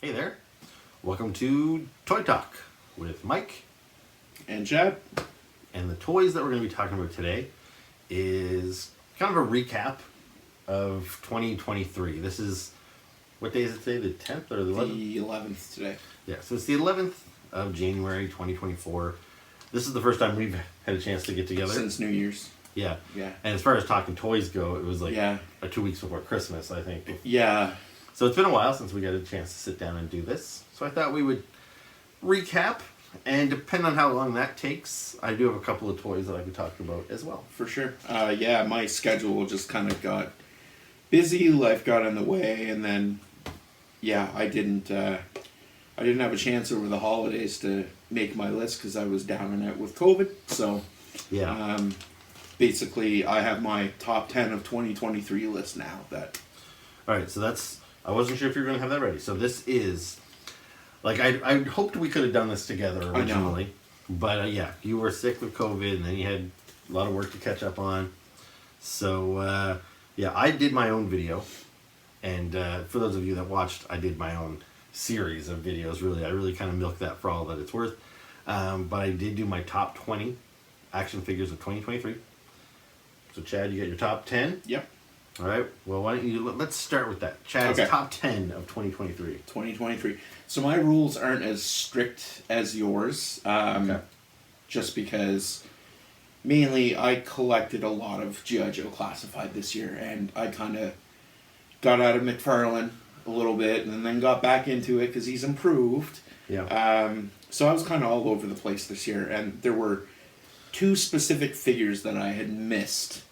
Hey there. Welcome to Toy Talk with Mike. And Chad. And the toys that we're going to be talking about today is kind of a recap of 2023. This is, what day is it today? The 10th or the 11th? The 11th today. Yeah, so it's the 11th of January 2024. This is the first time we've had a chance to get together. Since New Year's. Yeah. Yeah. And as far as talking toys go, it was like Yeah. 2 weeks before Christmas, I think. Yeah. So it's been a while since we got a chance to sit down and do this. So I thought we would recap, and depending on how long that takes, I do have a couple of toys that I could talk about as well. For sure. Yeah, my schedule just kind of got busy. Life got in the way, and then, yeah, I didn't have a chance over the holidays to make my list because I was down and out with COVID. So, Yeah. basically, I have my top 10 of 2023 list now. All right, so that's, I wasn't sure if you were going to have that ready. So this is, like, I hoped we could have done this together originally. But yeah, you were sick with COVID, and then you had a lot of work to catch up on. So, yeah, I did my own video. And for those of you that watched, I did my own series of videos, really. I really kind of milked that for all that it's worth. But I did do my top 20 action figures of 2023. So, Chad, you got your top 10? Yep. All right. Well, why don't you, let's start with that. Chad's Okay. top 10 of 2023. 2023. So my rules aren't as strict as yours. Okay. Just because mainly I collected a lot of G.I. Joe Classified this year, and I kind of got out of McFarlane a little bit and then got back into it because he's improved. Yeah. So I was kind of all over the place this year, and there were two specific figures that I had missed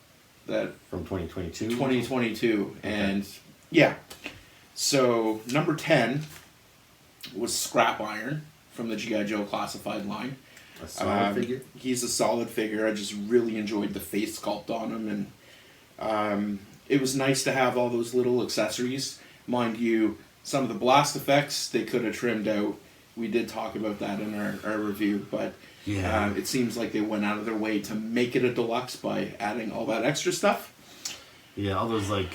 that From 2022? 2022, and yeah. So number 10 was Scrap Iron from the G.I. Joe Classified line. A solid figure? He's a solid figure. I just really enjoyed the face sculpt on him, and it was nice to have all those little accessories. Mind you, some of the blast effects they could have trimmed out. We did talk about that in our review, but Yeah. it seems like they went out of their way to make it a deluxe by adding all that extra stuff. Yeah, all those, like,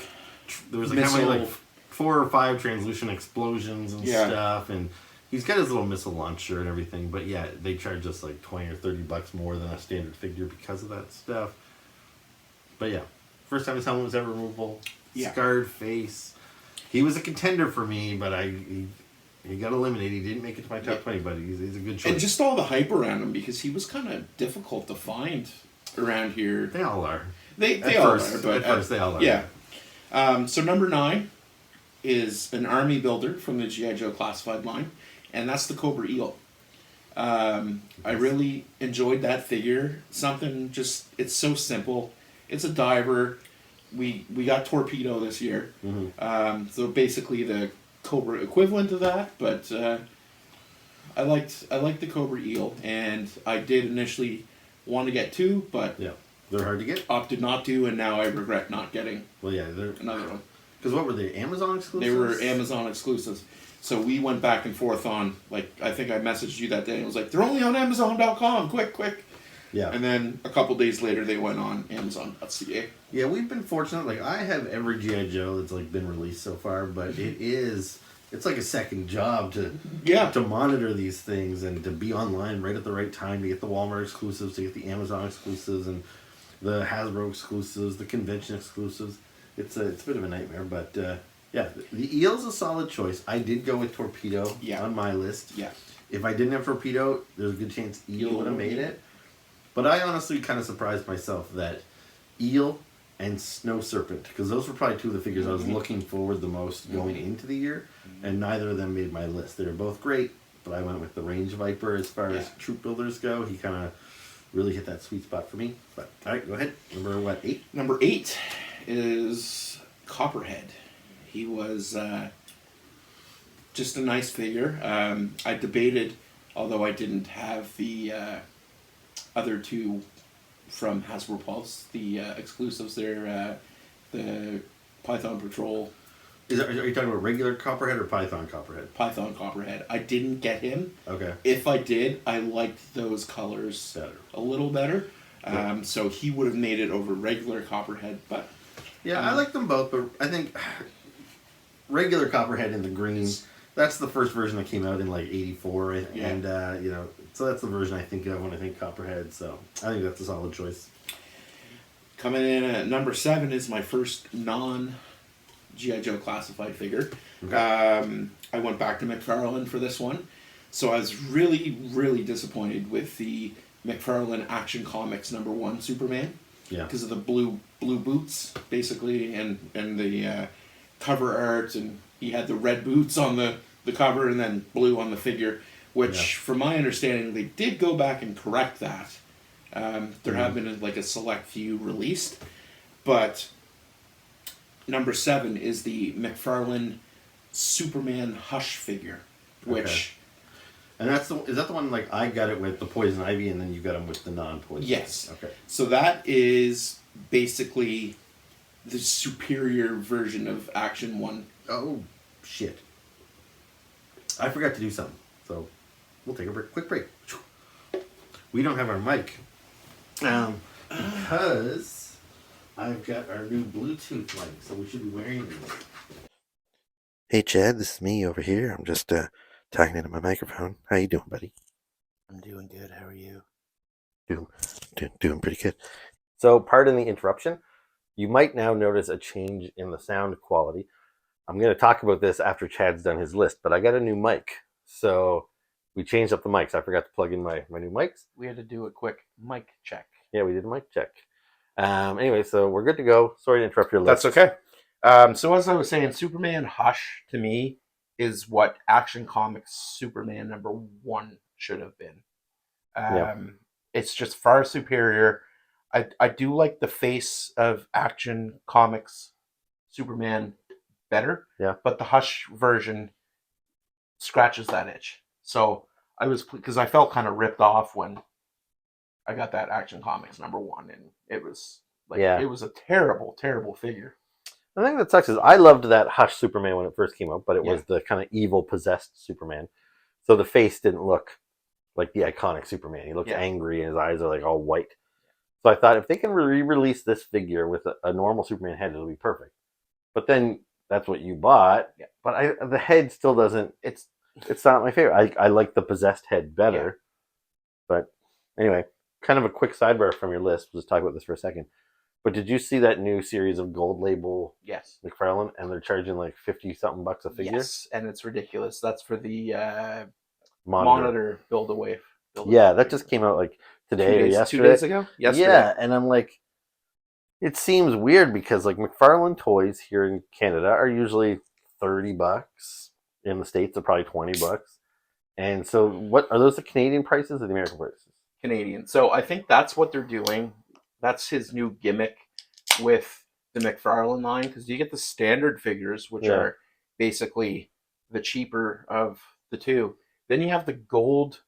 there was like how many, like, 4 or 5 translucent explosions and Yeah. stuff, and he's got his little missile launcher and everything, but yeah, they charge us like 20 or 30 bucks more than a standard figure because of that stuff. But yeah, first time his helmet was ever removable. Yeah. Scarred face. He was a contender for me, but he got eliminated. He didn't make it to my top 20, but he's a good choice. And just all the hype around him, because he was kind of difficult to find around here. They all are. They At all first- are, but at first they all are. Yeah. So number 9 is an army builder from the G.I. Joe Classified line, and that's the Cobra Eel. I really enjoyed that figure. Something just, it's so simple. It's a diver. We got Torpedo this year. Mm-hmm. So basically the Cobra equivalent of that, but I liked the Cobra Eel, and I did initially want to get 2, but Yeah. They're hard to get. opted not to, and now I regret not getting Well, yeah, they're, another one. because what were they, Amazon exclusives? They were Amazon exclusives. So we went back and forth on, like, I think I messaged you that day and it was like, they're only on Amazon.com, quick. Yeah. And then a couple days later they went on Amazon.ca. Yeah, we've been fortunate. Like, I have every G.I. Joe that's, like, been released so far, but it's like a second job to Yeah. to monitor these things and to be online right at the right time to get the Walmart exclusives, to get the Amazon exclusives, and the Hasbro exclusives, the convention exclusives. It's a bit of a nightmare, but yeah, the Eel's a solid choice. I did go with Torpedo on my list. Yeah. If I didn't have Torpedo, there's a good chance Eel would have made it. But I honestly kind of surprised myself that Eel and Snow Serpent, because those were probably 2 of the figures I was looking forward the most going into the year, and neither of them made my list. They were both great, but I went with the Range Viper as far as troop builders go. He kind of really hit that sweet spot for me. But all right, go ahead. Number what, 8? Number 8 is Copperhead. He was just a nice figure. I debated, although I didn't have the other 2 from Hasbro Pulse, the exclusives there, the Python Patrol. Are you talking about regular Copperhead or Python Copperhead? Python Copperhead. I didn't get him. Okay. If I did, I liked those colors Better. a little better. Yeah. So he would have made it over regular Copperhead, but Yeah, I like them both, but I think regular Copperhead in the green that's the first version that came out in like '84, Yeah. and so that's the version I think of when I think Copperhead. So I think that's a solid choice. Coming in at number 7 is my first non G.I. Joe classified figure. Okay. I went back to McFarlane for this one. So I was really, really disappointed with the McFarlane Action Comics #1 Superman. Yeah. Because of the blue boots, basically, and the cover art, and he had the red boots on the cover and then blue on the figure, which, from my understanding, they did go back and correct that. There have been like a select few released, but number 7 is the McFarlane Superman Hush figure, which. Okay. And is that the one like I got it with the poison ivy, and then you got them with the non-poison? Yes. Okay. So that is basically the superior version of Action 1. Oh shit! I forgot to do something, so we'll take a quick break. We don't have our mic, because I've got our new Bluetooth mic, so we should be wearing these. Hey Chad, this is me over here. I'm just talking into my microphone. How you doing, buddy? I'm doing good. How are you? Doing pretty good. So, pardon the interruption. You might now notice a change in the sound quality. I'm going to talk about this after Chad's done his list, but I got a new mic. So, we changed up the mics. I forgot to plug in my new mics. We had to do a quick mic check. Yeah, we did a mic check. Anyway, so we're good to go. Sorry to interrupt your list. That's okay. So as I was saying, Superman Hush, to me, is what Action Comics Superman #1 should have been. It's just far superior. I do like the face of Action Comics Superman better. Yeah. But the Hush version scratches that itch. So because I felt kind of ripped off when I got that Action Comics #1, and it was it was a terrible, terrible figure. The thing that sucks is I loved that Hush Superman when it first came out, but it was the kind of evil, possessed Superman. So the face didn't look like the iconic Superman. He looked angry, and his eyes are like all white. So I thought if they can re-release this figure with a normal Superman head, it'll be perfect. But then that's what you bought. Yeah. But the head still doesn't. It's not my favorite. I like the possessed head better. Yeah. But anyway, kind of a quick sidebar from your list. We'll just talk about this for a second. But did you see that new series of Gold Label McFarlane? And they're charging like $50-something a figure? Yes, and it's ridiculous. That's for the Monitor Build-A-Wave. That just came out like today or yesterday. 2 days ago? Yesterday. Yeah, and I'm like, it seems weird because like McFarlane toys here in Canada are usually $30. In the States, they're probably $20. And so what are those the Canadian prices or the American prices? Canadian. So I think that's what they're doing. That's his new gimmick with the McFarlane line, because you get the standard figures, which are basically the cheaper of the two. Then you have the gold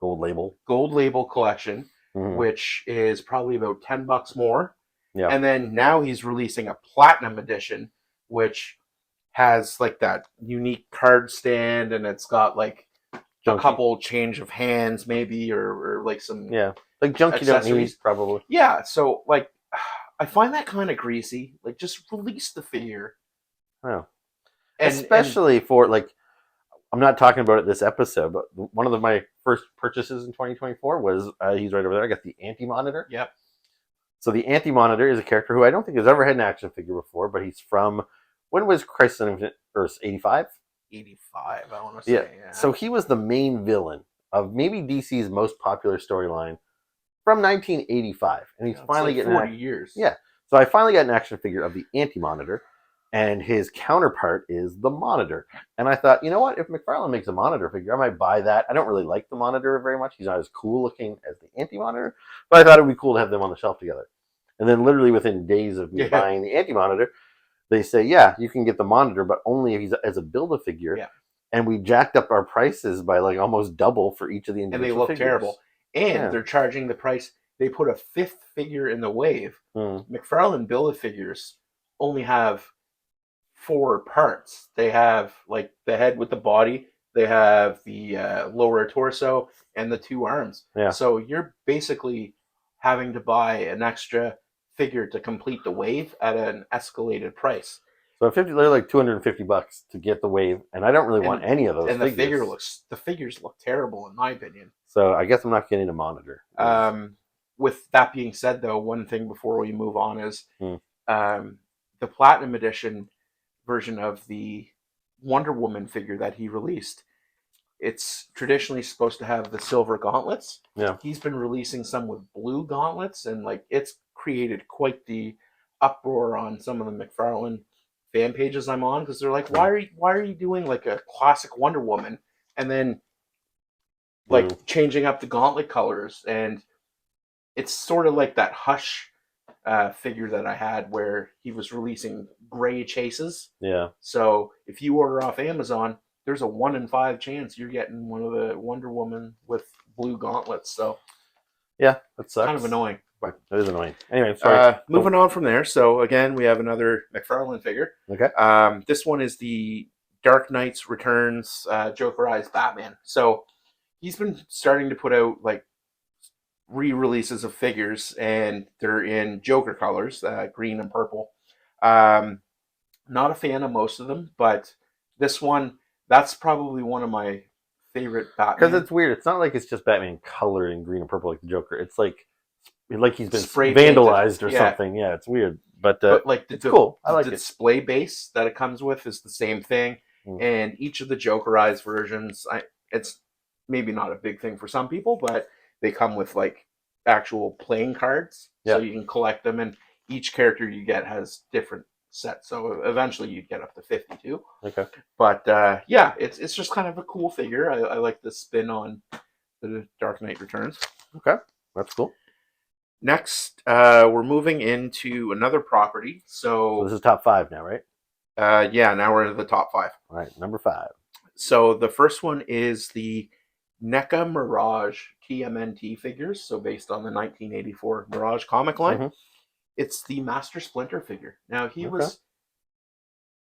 label collection, which is probably about $10 more. Yeah. And then now he's releasing a platinum edition, which has like that unique card stand, and it's got like a couple change of hands, maybe, or like some like junk you don't need, probably. Yeah, so like I find that kind of greasy. Like, just release the figure. Oh, especially for like, I'm not talking about it this episode, but one of my first purchases in 2024 was he's right over there. I got the Anti-Monitor. Yep. So the Anti-Monitor is a character who I don't think has ever had an action figure before, but he's from, when was Crisis on Infinite Earths? 85? 85, I want to say. Yeah. So he was the main villain of maybe DC's most popular storyline from 1985, and he's finally like getting 40 years. Yeah. So I finally got an action figure of the Anti-Monitor, and his counterpart is the Monitor. And I thought, you know what? If McFarlane makes a Monitor figure, I might buy that. I don't really like the Monitor very much. He's not as cool looking as the Anti-Monitor, but I thought it would be cool to have them on the shelf together. And then literally within days of me buying the Anti-Monitor, they say, yeah, you can get the Monitor, but only if he's as a Build-A-Figure. Yeah. And we jacked up our prices by like almost double for each of the individual figures. And they look terrible. And they're charging the price. They put a 5th figure in the wave. McFarlane Build-A-Figures only have 4 parts. They have like the head with the body. They have the lower torso and the 2 arms. Yeah. So you're basically having to buy an extra figure to complete the wave at an escalated price. So they're like $250 to get the Wave, and I don't really want any of those. And figures. the figures look terrible in my opinion. So I guess I'm not getting a monitor. With that being said, though, one thing before we move on is Hmm. the Platinum Edition version of the Wonder Woman figure that he released. It's traditionally supposed to have the silver gauntlets. Yeah. He's been releasing some with blue gauntlets, and like it's created quite the uproar on some of the McFarlane fan pages I'm on, because they're like, why are you doing like a classic Wonder Woman and then like changing up the gauntlet colors? And it's sort of like that Hush figure that I had where he was releasing gray chases. Yeah. So if you order off Amazon, there's a 1 in 5 chance you're getting one of the Wonder Woman with blue gauntlets. So yeah, that sucks. Kind of annoying. But that is annoying. Anyway, sorry. Moving on from there. So again, we have another McFarlane figure. Okay. This one is the Dark Knights Returns Jokerized Batman. So he's been starting to put out like re-releases of figures, and they're in Joker colors, green and purple. Not a fan of most of them, but this one, that's probably one of my favorite Batman. Because it's weird. It's not like it's just Batman colored in green and purple like the Joker. It's like he's been spray vandalized or something. Yeah, it's weird. But like it's cool. I like the it. display base that it comes with is the same thing. And each of the Jokerized versions, it's maybe not a big thing for some people, but they come with like actual playing cards, so you can collect them, and each character you get has different sets. So eventually you'd get up to 52. Okay. But yeah, it's just kind of a cool figure. I like the spin on the Dark Knight Returns. Okay, that's cool. Next, we're moving into another property. So this is top 5 now, right? Yeah, now we're into the top 5. All right, number 5. So the first one is the NECA Mirage TMNT figures, so based on the 1984 Mirage comic line. Mm-hmm. It's the Master Splinter figure. Now, he was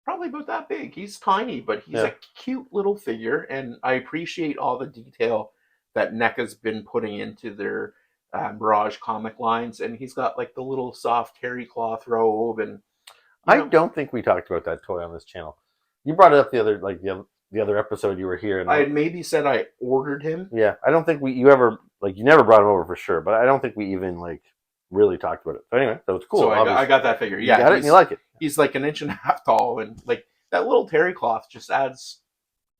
probably about that big. He's tiny, but he's a cute little figure, and I appreciate all the detail that NECA's been putting into their Mirage comic lines, and he's got like the little soft terry cloth robe, and I don't think we talked about that toy on this channel. You brought it up the other episode you were here, and I had maybe said I ordered him. Yeah, I don't think you never brought him over for sure, but I don't think we even like really talked about it. So anyway, so it's cool. So I got that figure. Yeah, you got it and you like it. He's like 1.5 inches tall, and like that little terry cloth just adds.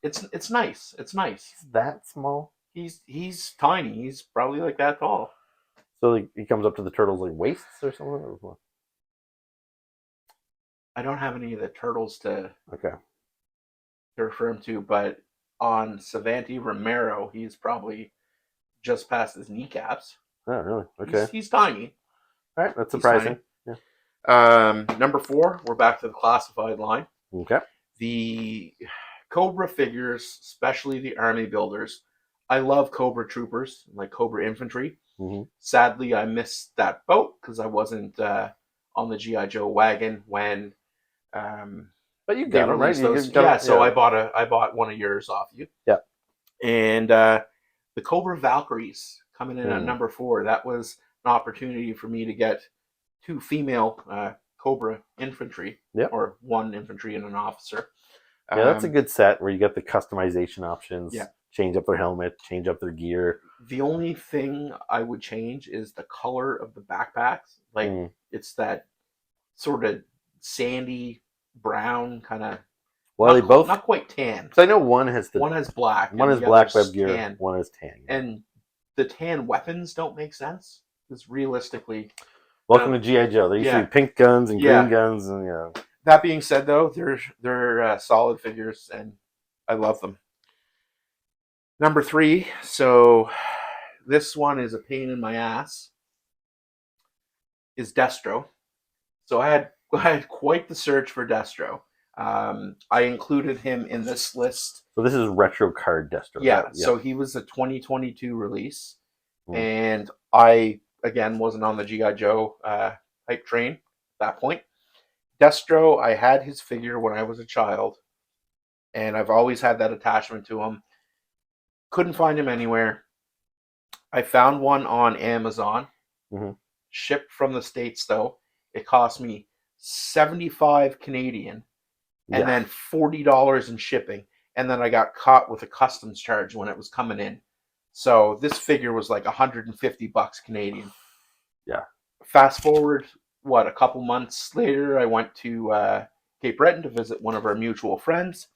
It's nice. It's nice. It's that small. He's tiny. He's probably like that tall. So he comes up to the turtles like waists or something. Or what? I don't have any of the turtles to okay to refer him to, but on Savanti Romero, he's probably just past his kneecaps. Oh, really? Okay. He's tiny. All right, that's surprising. Yeah. Number 4, we're back to the classified line. Okay. The Cobra figures, especially the army builders. I love Cobra troopers, like Cobra infantry. Mm-hmm. Sadly, I missed that boat because I wasn't on the G.I. Joe wagon when. But you got them, right? So I bought one of yours off you. Yeah. And the Cobra Valkyries coming in at number 4. That was an opportunity for me to get 2 female Cobra infantry, or 1 infantry and an officer. Yeah, that's a good set where you get the customization options. Yeah. Change up their helmet, change up their gear. The only thing I would change is the color of the backpacks. Like it's that sort of sandy brown kind of. Well, they both not quite tan. Because I know one has black. One has black web gear. Tan. One has tan. And the tan weapons don't make sense because realistically. Welcome to G.I. Joe. There used to be pink guns and green guns, and That being said, though, they're solid figures, and I love them. Number 3. So this one is a pain in my ass. Is Destro. So I had quite the search for Destro. I included him in this list. So this is retro card Destro. Yeah. So he was a 2022 release, and I again wasn't on the G.I. Joe hype train at that point. Destro, I had his figure when I was a child, and I've always had that attachment to him. Couldn't find him anywhere. I found one on Amazon, shipped from the States though. It cost me $75 Canadian and then $40 in shipping. And then I got caught with a customs charge when it was coming in. So this figure was like $150 Canadian. Yeah. Fast forward, a couple months later, I went to Cape Breton to visit one of our mutual friends.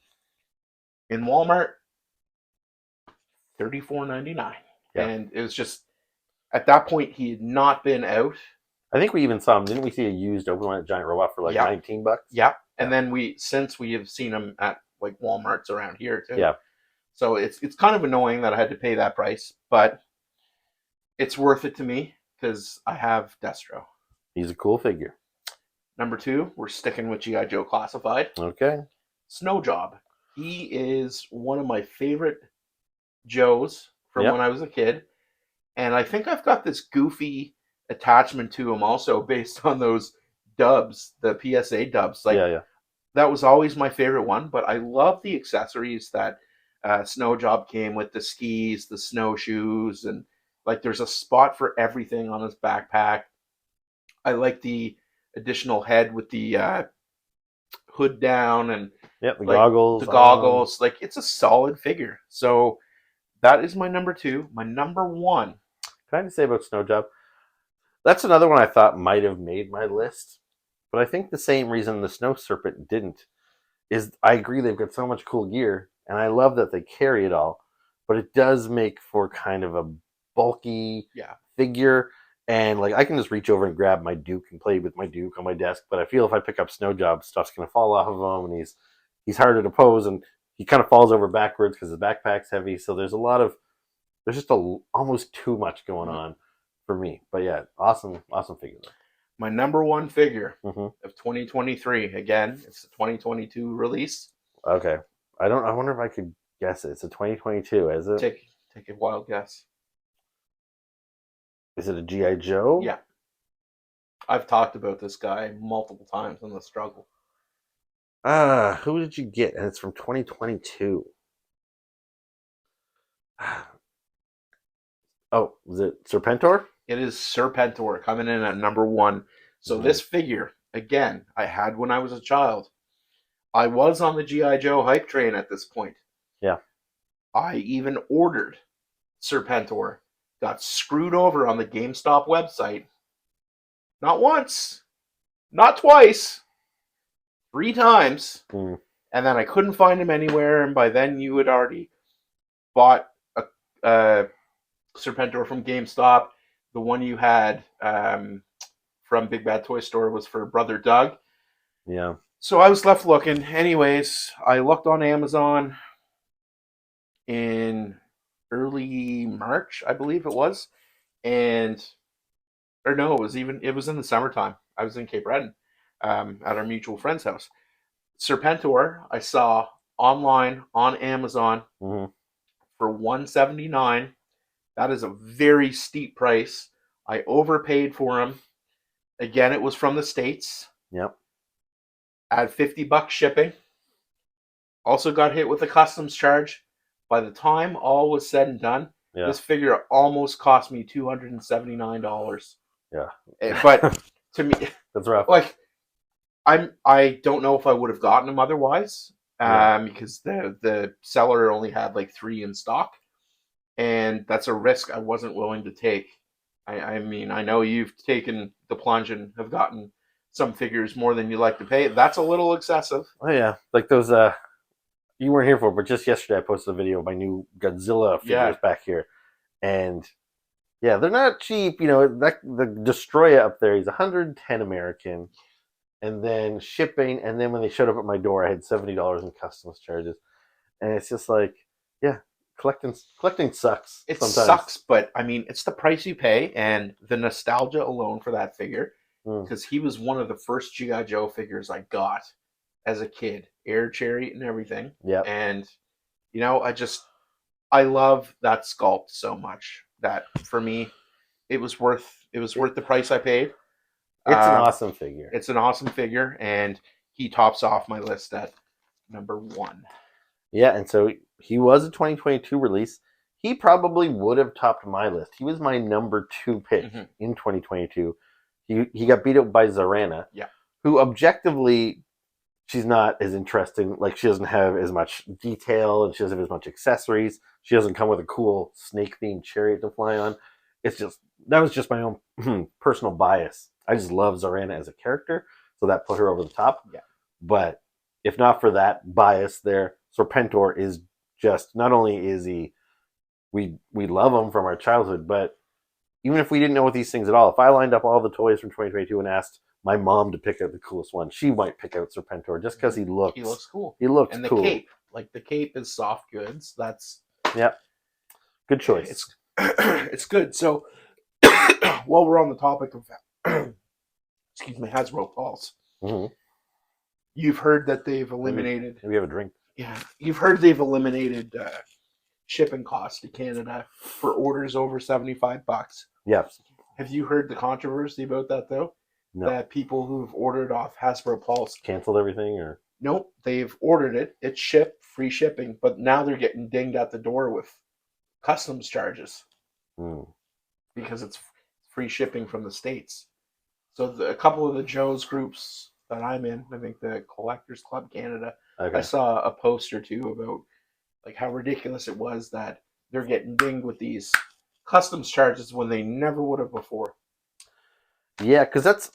In Walmart, $34.99. Yeah. And it was just, at that point, he had not been out. I think we even saw him. Didn't we see a used open one at Giant Robot for like $19? Yeah. And then we have seen him at like Walmarts around here too. Yeah. So it's kind of annoying that I had to pay that price, but it's worth it to me because I have Destro. He's a cool figure. Number 2, we're sticking with G.I. Joe Classified. Okay. Snow Job. He is one of my favorite Joes from when I was a kid. And I think I've got this goofy attachment to him also based on those dubs, the PSA dubs. Like, that was always my favorite one, but I love the accessories that Snow Job came with, the skis, the snowshoes, and like there's a spot for everything on his backpack. I like the additional head with the hood down and the goggles. The goggles. Like, it's a solid figure. So that is my number 2. My number 1. Can I just say about Snow Job? That's another one I thought might have made my list. But I think the same reason the Snow Serpent didn't is I agree they've got so much cool gear, and I love that they carry it all, but it does make for kind of a bulky figure. And like, I can just reach over and grab my Duke and play with my Duke on my desk, but I feel if I pick up Snow Job, stuff's going to fall off of him, and he's harder to pose, and he kind of falls over backwards because his backpack's heavy. So there's just almost too much going on for me. But yeah, awesome figure. My number 1 figure of 2023. Again, it's a 2022 release. Okay. I wonder if I could guess it. It's a 2022, is it? Take a wild guess. Is it a G.I. Joe? Yeah. I've talked about this guy multiple times in the struggle. Who did you get? And it's from 2022. Oh, was it Serpentor? It is Serpentor coming in at number 1. So this figure, again, I had when I was a child. I was on the G.I. Joe hype train at this point. Yeah. I even ordered Serpentor. Got screwed over on the GameStop website. Not once. Not twice. 3 times. And then I couldn't find him anywhere. And by then you had already bought a Serpentor from GameStop. The one you had from Big Bad Toy Store was for Brother Doug. Yeah. So I was left looking. Anyways, I looked on Amazon in early March, I believe it was. It was in the summertime. I was in Cape Breton at our mutual friend's house. Serpentor, I saw online on Amazon for $179. That is a very steep price. I overpaid for him. Again, it was from the States. Yep. Add $50 shipping. Also got hit with a customs charge. By the time all was said and done, this figure almost cost me $279. Yeah. But to me, that's rough. Like, I don't know if I would have gotten them otherwise, because the seller only had like 3 in stock. And that's a risk I wasn't willing to take. I mean, I know you've taken the plunge and have gotten some figures more than you like to pay. That's a little excessive. Oh, yeah. Like those, you weren't here for it, but just yesterday I posted a video of my new Godzilla figures back here. And, yeah, they're not cheap. You know, the Destroyer up there, he's 110 American. And then shipping. And then when they showed up at my door, I had $70 in customs charges. And it's just like, yeah. Collecting sucks. It sometimes. Sucks, but I mean, it's the price you pay, and the nostalgia alone for that figure, because he was one of the first G.I. Joe figures I got as a kid, Air Chariot and everything. Yeah, and you know, I love that sculpt so much that for me, it was worth the price I paid. It's an awesome figure. It's an awesome figure, and he tops off my list at number 1. Yeah, and so he was a 2022 release. He probably would have topped my list. He was my number 2 pick in 2022. He got beat up by Zarana, who objectively she's not as interesting. Like, she doesn't have as much detail, and she doesn't have as much accessories. She doesn't come with a cool snake themed chariot to fly on. It's just, that was just my own personal bias. I just love Zorana as a character, so that put her over the top. Yeah. But if not for that bias there, Serpentor is just, not only is he, we love him from our childhood, but even if we didn't know what these things at all, if I lined up all the toys from 2022 and asked my mom to pick out the coolest one, she might pick out Serpentor just because he looks cool. He looks and the cool. cape, like the cape is soft goods. That's good choice. It's it's good. So while we're on the topic of excuse me, Hasbro Pulse, you've heard that they've eliminated. Maybe have a drink. Yeah, you've heard they've eliminated shipping costs to Canada for orders over $75. Yes. Have you heard the controversy about that though? No. That people who've ordered off Hasbro Pulse Canceled everything, or nope, they've ordered it. It's shipped, free shipping, but now they're getting dinged at the door with customs charges because it's free shipping from the States. So a couple of the Joe's groups that I'm in, I think the Collectors Club Canada, I saw a post or two about like how ridiculous it was that they're getting dinged with these customs charges when they never would have before. Yeah, because that's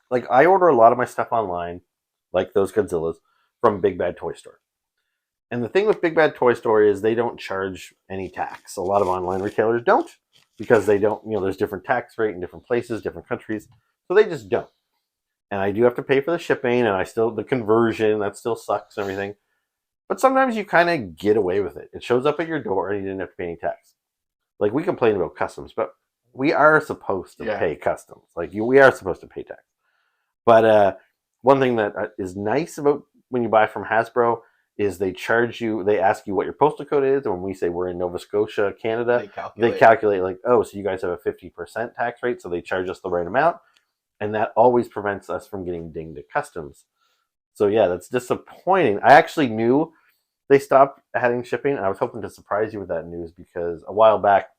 like, I order a lot of my stuff online, like those Godzillas, from Big Bad Toy Store. And the thing with Big Bad Toy Store is they don't charge any tax. A lot of online retailers don't, because they don't, there's different tax rate in different places, different countries. So they just don't. And I do have to pay for the shipping, and the conversion, that still sucks and everything. But sometimes you kind of get away with it. It shows up at your door and you didn't have to pay any tax. Like, we complain about customs, but we are supposed to pay customs. We are supposed to pay tax. But one thing that is nice about when you buy from Hasbro is they ask you what your postal code is, and when we say we're in Nova Scotia, Canada, they calculate like, oh, so you guys have a 50% tax rate, so they charge us the right amount, and that always prevents us from getting dinged at customs. So yeah, that's disappointing. I actually knew they stopped adding shipping, and I was hoping to surprise you with that news, because a while back,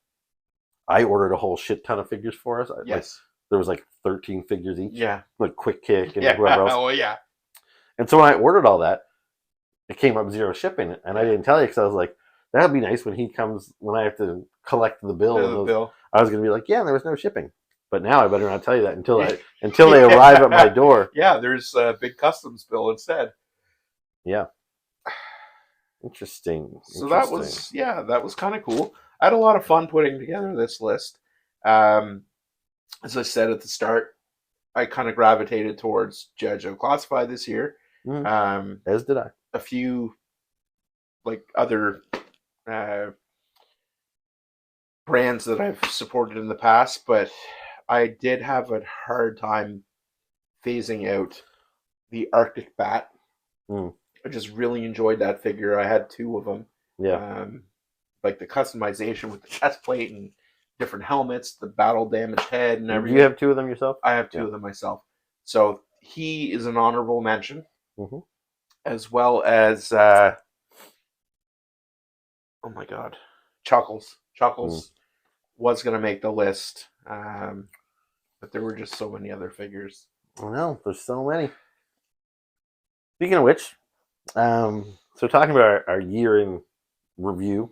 I ordered a whole shit ton of figures for us. Yes. There was like 13 figures each. Yeah. Like Quick Kick and whoever else. Oh, yeah. And so when I ordered all that, it came up zero shipping. And I didn't tell you, because I was like, that'd be nice when he comes, when I have to collect the bill. I was going to be like, yeah, there was no shipping. But now I better not tell you that until they arrive at my door. Yeah, there's a big customs bill instead. Yeah. Interesting. So that was kind of cool. I had a lot of fun putting together this list. As I said at the start, I kind of gravitated towards G.I. Joe Classified this year. As did I. A few other brands that I've supported in the past, but I did have a hard time phasing out the Arctic Bat. I just really enjoyed that figure. I had two of them. Yeah. Like the customization with the chest plate and different helmets, the battle damaged head and everything. Do you have two of them yourself? I have two of them myself. So he is an honorable mention. As well as oh my god, Chuckles. Chuckles was going to make the list, but there were just so many other figures. I know, there's so many. Speaking of which, so talking about our year in review,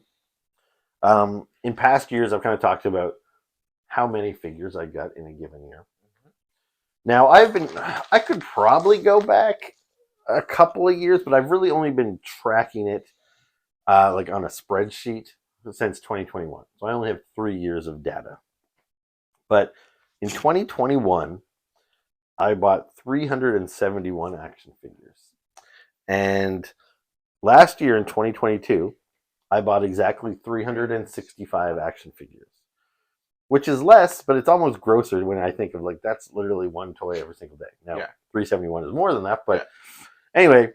in past years I've kind of talked about how many figures I got in a given year. Now I could probably go back a couple of years, but I've really only been tracking it like on a spreadsheet since 2021. So I only have 3 years of data. But in 2021, I bought 371 action figures. And last year in 2022, I bought exactly 365 action figures, which is less, but it's almost grosser when I think of that's literally one toy every single day. Now, 371 is more than that, but anyway,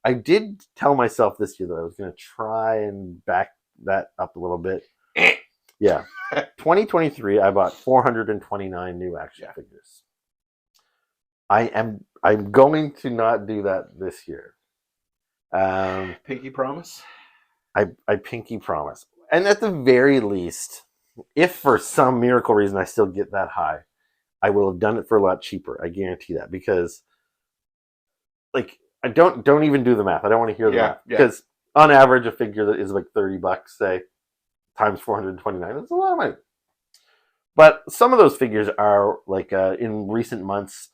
I did tell myself this year that I was going to try and back that up a little bit. Yeah. 2023, I bought 429 new action figures. I'm going to not do that this year. Pinky promise? I pinky promise. And at the very least, if for some miracle reason I still get that high, I will have done it for a lot cheaper. I guarantee that. Because, I don't even do the math. I don't want to hear the math because on average, a figure that is like $30, say, times 429, that's a lot of money. But some of those figures are like in recent months.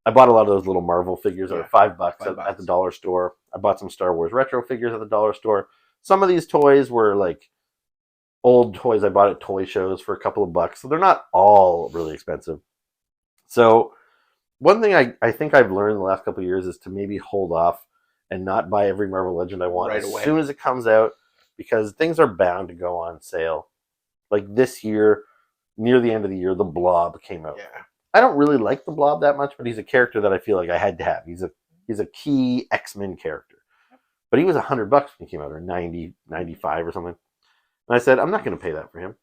I bought a lot of those little Marvel figures that are $5 at the dollar store. I bought some Star Wars retro figures at the dollar store. Some of these toys were like old toys I bought at toy shows for a couple of bucks. So they're not all really expensive. So one thing I think I've learned in the last couple of years is to maybe hold off and not buy every Marvel Legend I want as soon as it comes out, because things are bound to go on sale. Like this year, near the end of the year, the Blob came out. Yeah. I don't really like the Blob that much, but he's a character that I feel like I had to have. He's a key X-Men character. But he was $100 when he came out, or 90, 95 or something. And I said, I'm not going to pay that for him.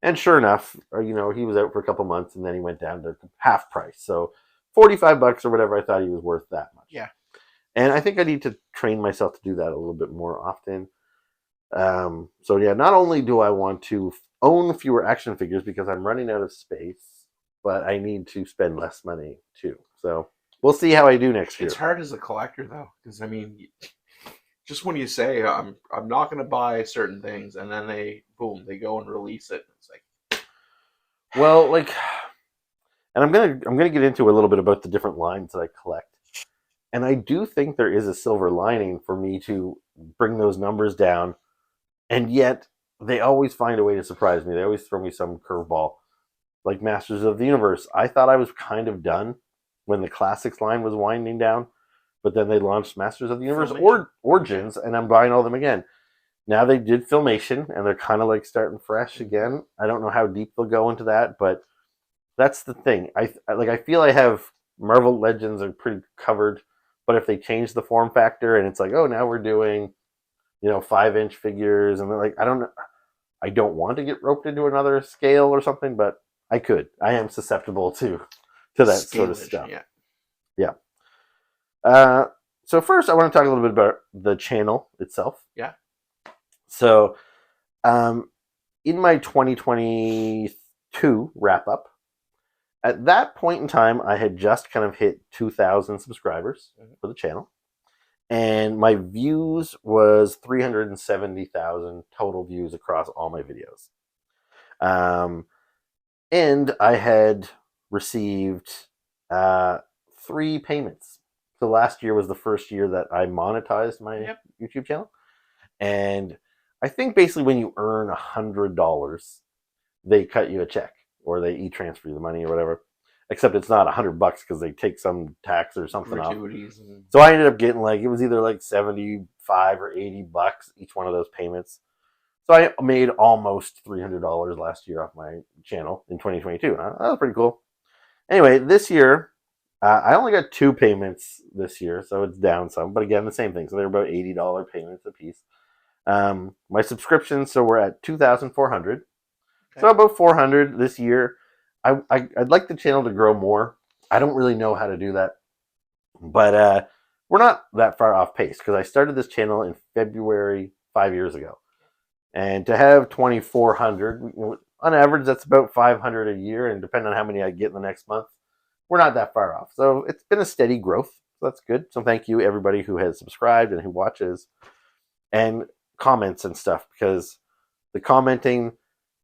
And sure enough, he was out for a couple months, and then he went down to half price. So $45 or whatever, I thought he was worth that much. Yeah. And I think I need to train myself to do that a little bit more often. So yeah, not only do I want to own fewer action figures because I'm running out of space, but I need to spend less money too. So we'll see how I do next year. It's hard as a collector though, because I mean, just when you say I'm not going to buy certain things, and then they go and release it. It's like, well, like, and I'm gonna get into a little bit about the different lines that I collect, and I do think there is a silver lining for me to bring those numbers down, and yet they always find a way to surprise me. They always throw me some curveball. Like Masters of the Universe, I thought I was kind of done when the Classics line was winding down, but then they launched Masters of the Universe Origins, and I'm buying all of them again. Now they did Filmation, and they're kind of like starting fresh again. I don't know how deep they'll go into that, but that's the thing. I feel I have Marvel Legends are pretty covered, but if they change the form factor and it's like, oh, now we're doing, 5-inch figures, and they're like, I don't want to get roped into another scale or something, but I could. I am susceptible to that sort of stuff. Yeah. So first, I want to talk a little bit about the channel itself. Yeah. So, in my 2022 wrap up, at that point in time, I had just kind of hit 2,000 subscribers for the channel, and my views was 370,000 total views across all my videos. And I had received 3 payments. So last year was the first year that I monetized my YouTube channel. And I think basically when you earn $100, they cut you a check, or they e-transfer you the money or whatever. Except it's not $100 because they take some tax or something off. So I ended up getting it was either like $75 or $80 each one of those payments. So I made almost $300 last year off my channel in 2022. That was pretty cool. Anyway, this year, I only got 2 payments this year, so it's down some. But again, the same thing. So they're about $80 payments a piece. My subscriptions, so we're at 2,400. Okay. So about 400 this year. I'd like the channel to grow more. I don't really know how to do that. But we're not that far off pace, because I started this channel in February 5 years ago. And to have 2,400, on average, that's about 500 a year. And depending on how many I get in the next month, we're not that far off. So it's been a steady growth. So that's good. So thank you, everybody who has subscribed and who watches and comments and stuff, because the commenting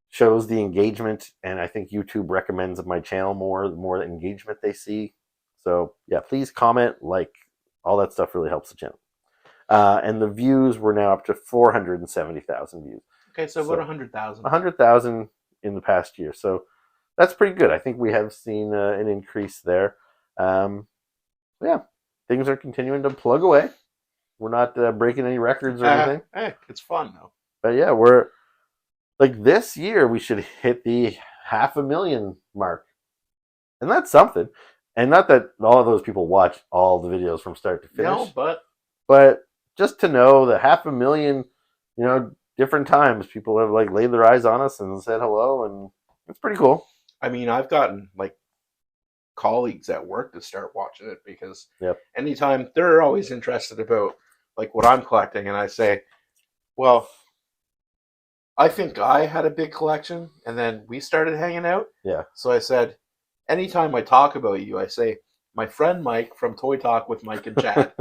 shows the engagement. And I think YouTube recommends my channel more, the more engagement they see. So yeah, please comment, all that stuff really helps the channel. And the views were now up to 470,000 views. Okay, so about 100,000. 100,000 in the past year. So that's pretty good. I think we have seen an increase there. Yeah, things are continuing to plug away. We're not breaking any records or anything. Hey, it's fun though. But yeah, we're this year we should hit the 500,000 mark, and that's something. And not that all of those people watch all the videos from start to finish. No, but just to know that 500,000, different times people have laid their eyes on us and said hello, and it's pretty cool. I mean, I've gotten colleagues at work to start watching it, because anytime they're always interested about what I'm collecting, and I say, well, I think I had a big collection, and then we started hanging out. Yeah. So I said, anytime I talk about you, I say, my friend Mike from Toy Talk with Mike and Chad.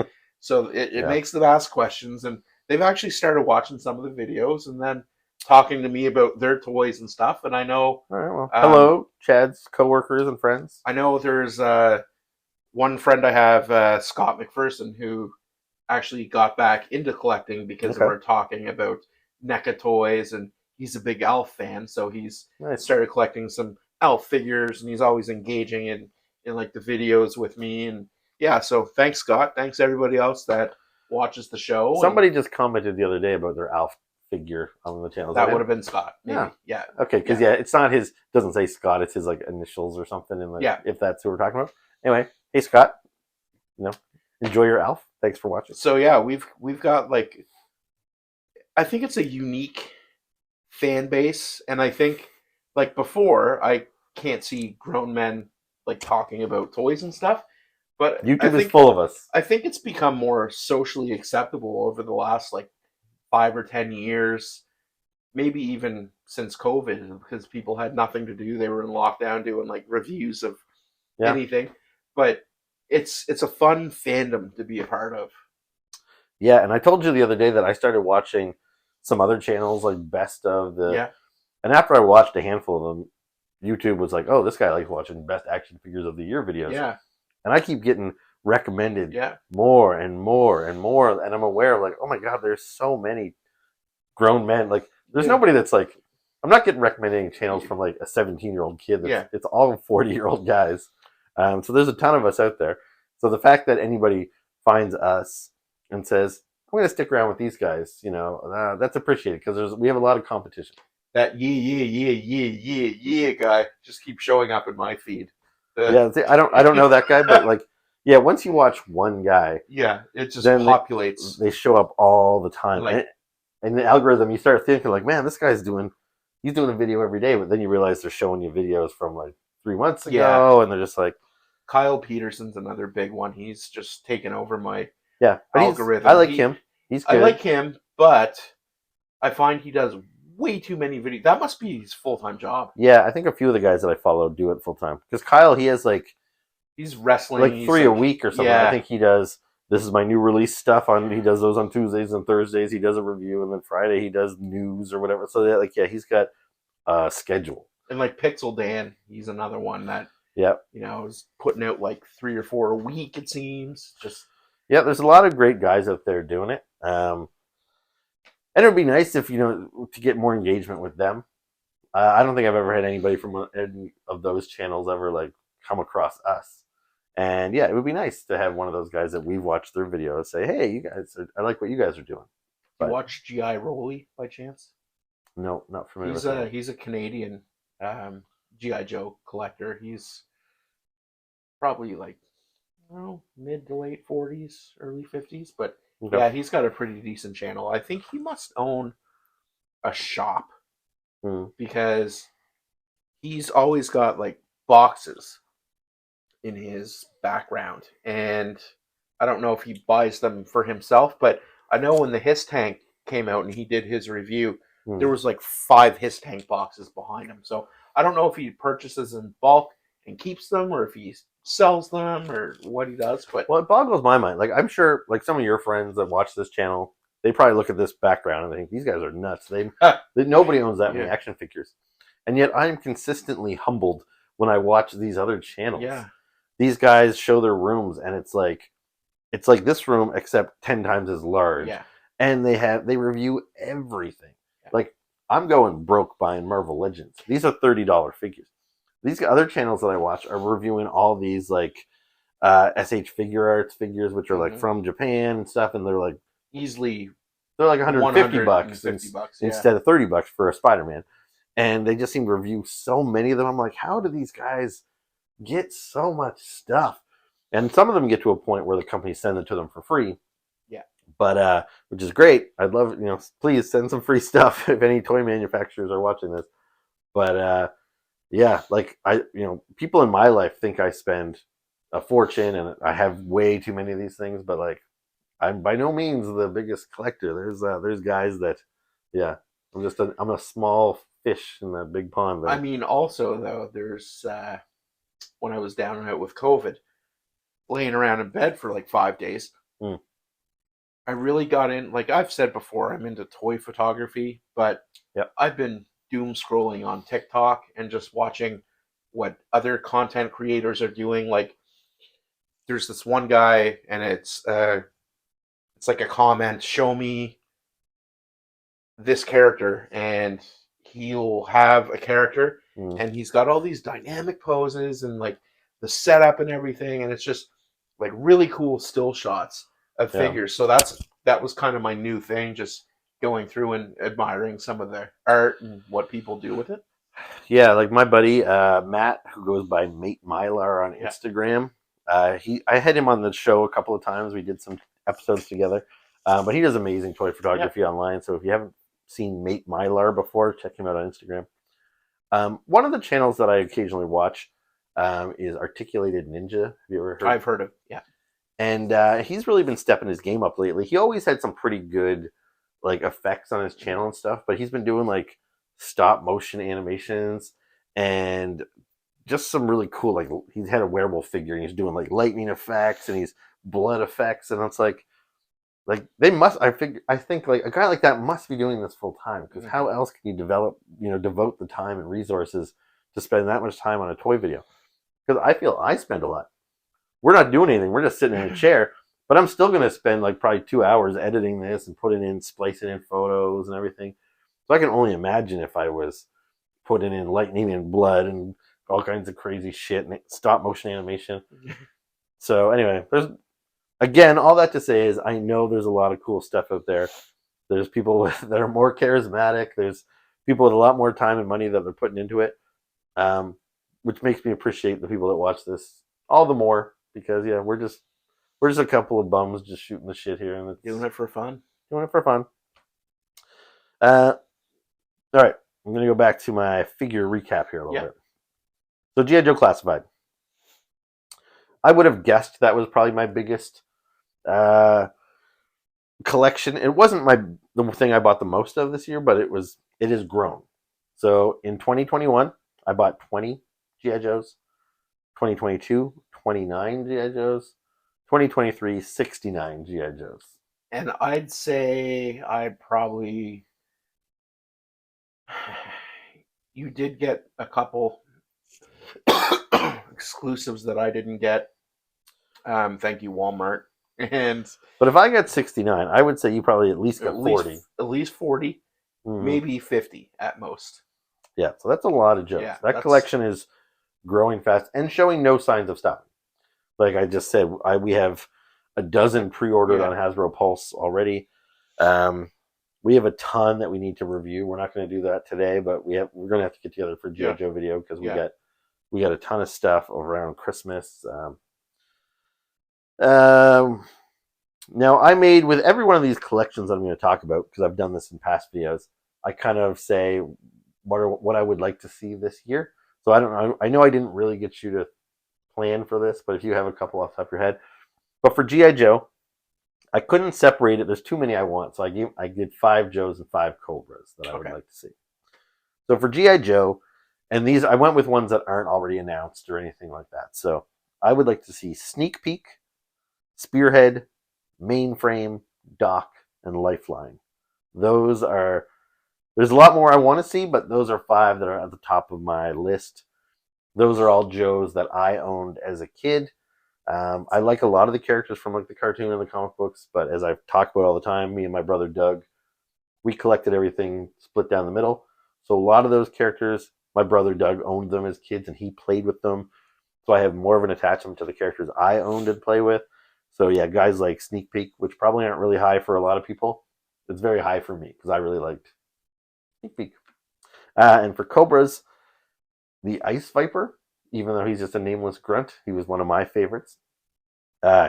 So it Yeah. makes them ask questions, and they've actually started watching some of the videos and then talking to me about their toys and stuff. And I know, All right. Well, Um, hello, Chad's coworkers and friends. I know there's one friend I have, Scott McPherson, who actually got back into collecting because of Okay. our talking about NECA toys, and he's a big Elf fan, so he's Nice. started collecting some Elf figures, and he's always engaging in like the videos with me. And yeah, so thanks, Scott. Thanks everybody else that watches the show. and Somebody just commented the other day about their Alf figure on the channel. Is that him? would have been Scott. Maybe. Yeah. Okay, because it's not his. Doesn't say Scott. It's his like initials or something. And like, Yeah. if that's who we're talking about. Anyway, hey Scott, enjoy your Alf. Thanks for watching. So yeah, we've got like, I think it's a unique fan base, and I think like before I can't see grown men like talking about toys and stuff, but YouTube is full of us. I think it's become more socially acceptable over the last like 5 or 10 years, maybe even since COVID, because people had nothing to do. They were in lockdown doing like reviews of anything. But it's a fun fandom to be a part of. Yeah, and I told you the other day that I started watching some other channels like best of the. Yeah. And after I watched a handful of them, YouTube was like, "Oh, this guy likes watching best action figures of the year videos." Yeah. And I keep getting recommended Yeah. more and more and more, and I'm aware of like, oh my god, there's so many grown men. Like, there's Yeah. nobody that's like, I'm not getting recommending channels from like a 17-year-old kid. It's all 40-year-old guys. So there's a ton of us out there. So the fact that anybody finds us and says, I'm going to stick around with these guys, that's appreciated because we have a lot of competition. That yeah guy just keeps showing up in my feed. Yeah, see, I don't know that guy, but like, yeah, once you watch one guy, yeah, it just then populates. They show up all the time. Like- and the algorithm, you start thinking like, man, this guy's doing a video every day, but then you realize they're showing you videos from like 3 months ago, and they're just like, Kyle Peterson's another big one. He's just taken over my but algorithm. I like him. He's good. I like him, but I find he does way too many videos. That must be his full-time job. Yeah, I think a few of the guys that I follow do it full time. Because Kyle, he has like He's wrestling like he's 3 a week or something. Yeah. I think he does. This is my new release stuff he does those on Tuesdays and Thursdays. He does a review, and then Friday he does news or whatever. So that, he's got a schedule. And like Pixel Dan, he's another one that is putting out like 3 or 4 a week, it seems. Just there's a lot of great guys out there doing it. And it would be nice if to get more engagement with them. I don't think I've ever had anybody from any of those channels ever like come across us. And it would be nice to have one of those guys that we've watched their videos say, "Hey, you guys, I like what you guys are doing." you watch G.I. Rowley by chance? No, not familiar with that. He's a Canadian G.I. Joe collector. He's probably like mid to late 40s, early 50s, but Okay. he's got a pretty decent channel. I think he must own a shop because he's always got like boxes in his background, and I don't know if he buys them for himself, but I know when the Hiss Tank came out and he did his review, there was like 5 Hiss Tank boxes behind him. So I don't know if he purchases in bulk and keeps them, or if he sells them, or what he does. But it boggles my mind. Like, I'm sure like some of your friends that watch this channel, they probably look at this background and they think these guys are nuts. Nobody owns that many action figures, and yet I'm consistently humbled when I watch these other channels. Yeah. These guys show their rooms, and it's like this room except 10 times as large. Yeah. And they review everything. Yeah. Like, I'm going broke buying Marvel Legends. These are $30 figures. These other channels that I watch are reviewing all these like SH Figure Arts figures, which are like from Japan and stuff, and they're like easily they're like $150 bucks instead of $30 for a Spider-Man. And they just seem to review so many of them. I'm like, how do these guys get so much stuff? And some of them get to a point where the companies send it to them for free. Yeah. But which is great. I'd love, please send some free stuff if any toy manufacturers are watching this. But like people in my life think I spend a fortune and I have way too many of these things, but like I'm by no means the biggest collector. There's guys that I'm a small fish in that big pond there. I mean, also though, there's when I was down and out with COVID, laying around in bed for like 5 days, I really got in. Like I've said before, I'm into toy photography, but Yep. I've been doom scrolling on TikTok and just watching what other content creators are doing. Like there's this one guy, and it's like a comment, show me this character, and he'll have a character, Mm. and he's got all these dynamic poses and like the setup and everything, and it's just like really cool still shots of Yeah. figures. So that was kind of my new thing, just going through and admiring some of the art and what people do with it. Yeah, like my buddy Matt, who goes by Mate Mylar on Yeah. Instagram. I had him on the show a couple of times. We did some episodes together, but he does amazing toy photography online. So if you haven't seen Mate Mylar before, check him out on Instagram. One of the channels that I occasionally watch is Articulated Ninja. Have you ever heard? I've heard of, yeah. And he's really been stepping his game up lately. He always had some pretty good like effects on his channel and stuff, but he's been doing like stop motion animations and just some really cool, like he's had a werewolf figure and he's doing like lightning effects and he's blood effects, and it's like they must, I think like a guy like that must be doing this full time, because how else can you devote the time and resources to spend that much time on a toy video? Because I feel I spend a lot. We're not doing anything, we're just sitting in a chair, but I'm still going to spend like probably 2 hours editing this and splicing in photos and everything. So I can only imagine if I was putting in lightning and blood and all kinds of crazy shit and stop motion animation. So anyway, there's, again, all that to say is I know there's a lot of cool stuff out there. There's people that are more charismatic. There's people with a lot more time and money that they're putting into it, which makes me appreciate the people that watch this all the more, because yeah, we're just a couple of bums just shooting the shit here and Doing it for fun. All right, I'm gonna go back to my figure recap here a little bit. So G.I. Joe Classified. I would have guessed that was probably my biggest collection. It wasn't the thing I bought the most of this year, but it has grown. So in 2021, I bought 20 G.I. Joes. 2022, 29 G.I. Joes. 2023, 69 G.I. Joes. And I'd say you did get a couple exclusives that I didn't get. Thank you, Walmart. But if I got 69, I would say you probably at least got 40. At least 40, maybe 50 at most. Yeah, so that's a lot of Joes. Yeah, that collection is growing fast and showing no signs of stopping. Like I just said, we have a dozen pre-ordered on Hasbro Pulse already. We have a ton that we need to review. We're not going to do that today, but we're going to have to get together for G.I. Joe video, because we got a ton of stuff around Christmas. Now, I made, with every one of these collections I'm going to talk about, because I've done this in past videos, I kind of say what I would like to see this year. So I don't know. I know I didn't really get you to plan for this, but if you have a couple off the top of your head. But for G.I. Joe, I couldn't separate it. There's too many I want. So I did 5 Joes and 5 Cobras that I would like to see. So for G.I. Joe, and these, I went with ones that aren't already announced or anything like that. So I would like to see Sneak Peek, Spearhead, Mainframe, Doc, and Lifeline. There's a lot more I want to see, but those are 5 that are at the top of my list. Those are all Joes that I owned as a kid. I like a lot of the characters from like the cartoon and the comic books, but as I've talked about all the time, me and my brother Doug, we collected everything split down the middle. So a lot of those characters, my brother Doug owned them as kids and he played with them. So I have more of an attachment to the characters I owned and play with. So yeah, guys like Sneak Peek, which probably aren't really high for a lot of people. It's very high for me because I really liked Sneak Peek. And for Cobras, the Ice Viper, even though he's just a nameless grunt, he was one of my favorites.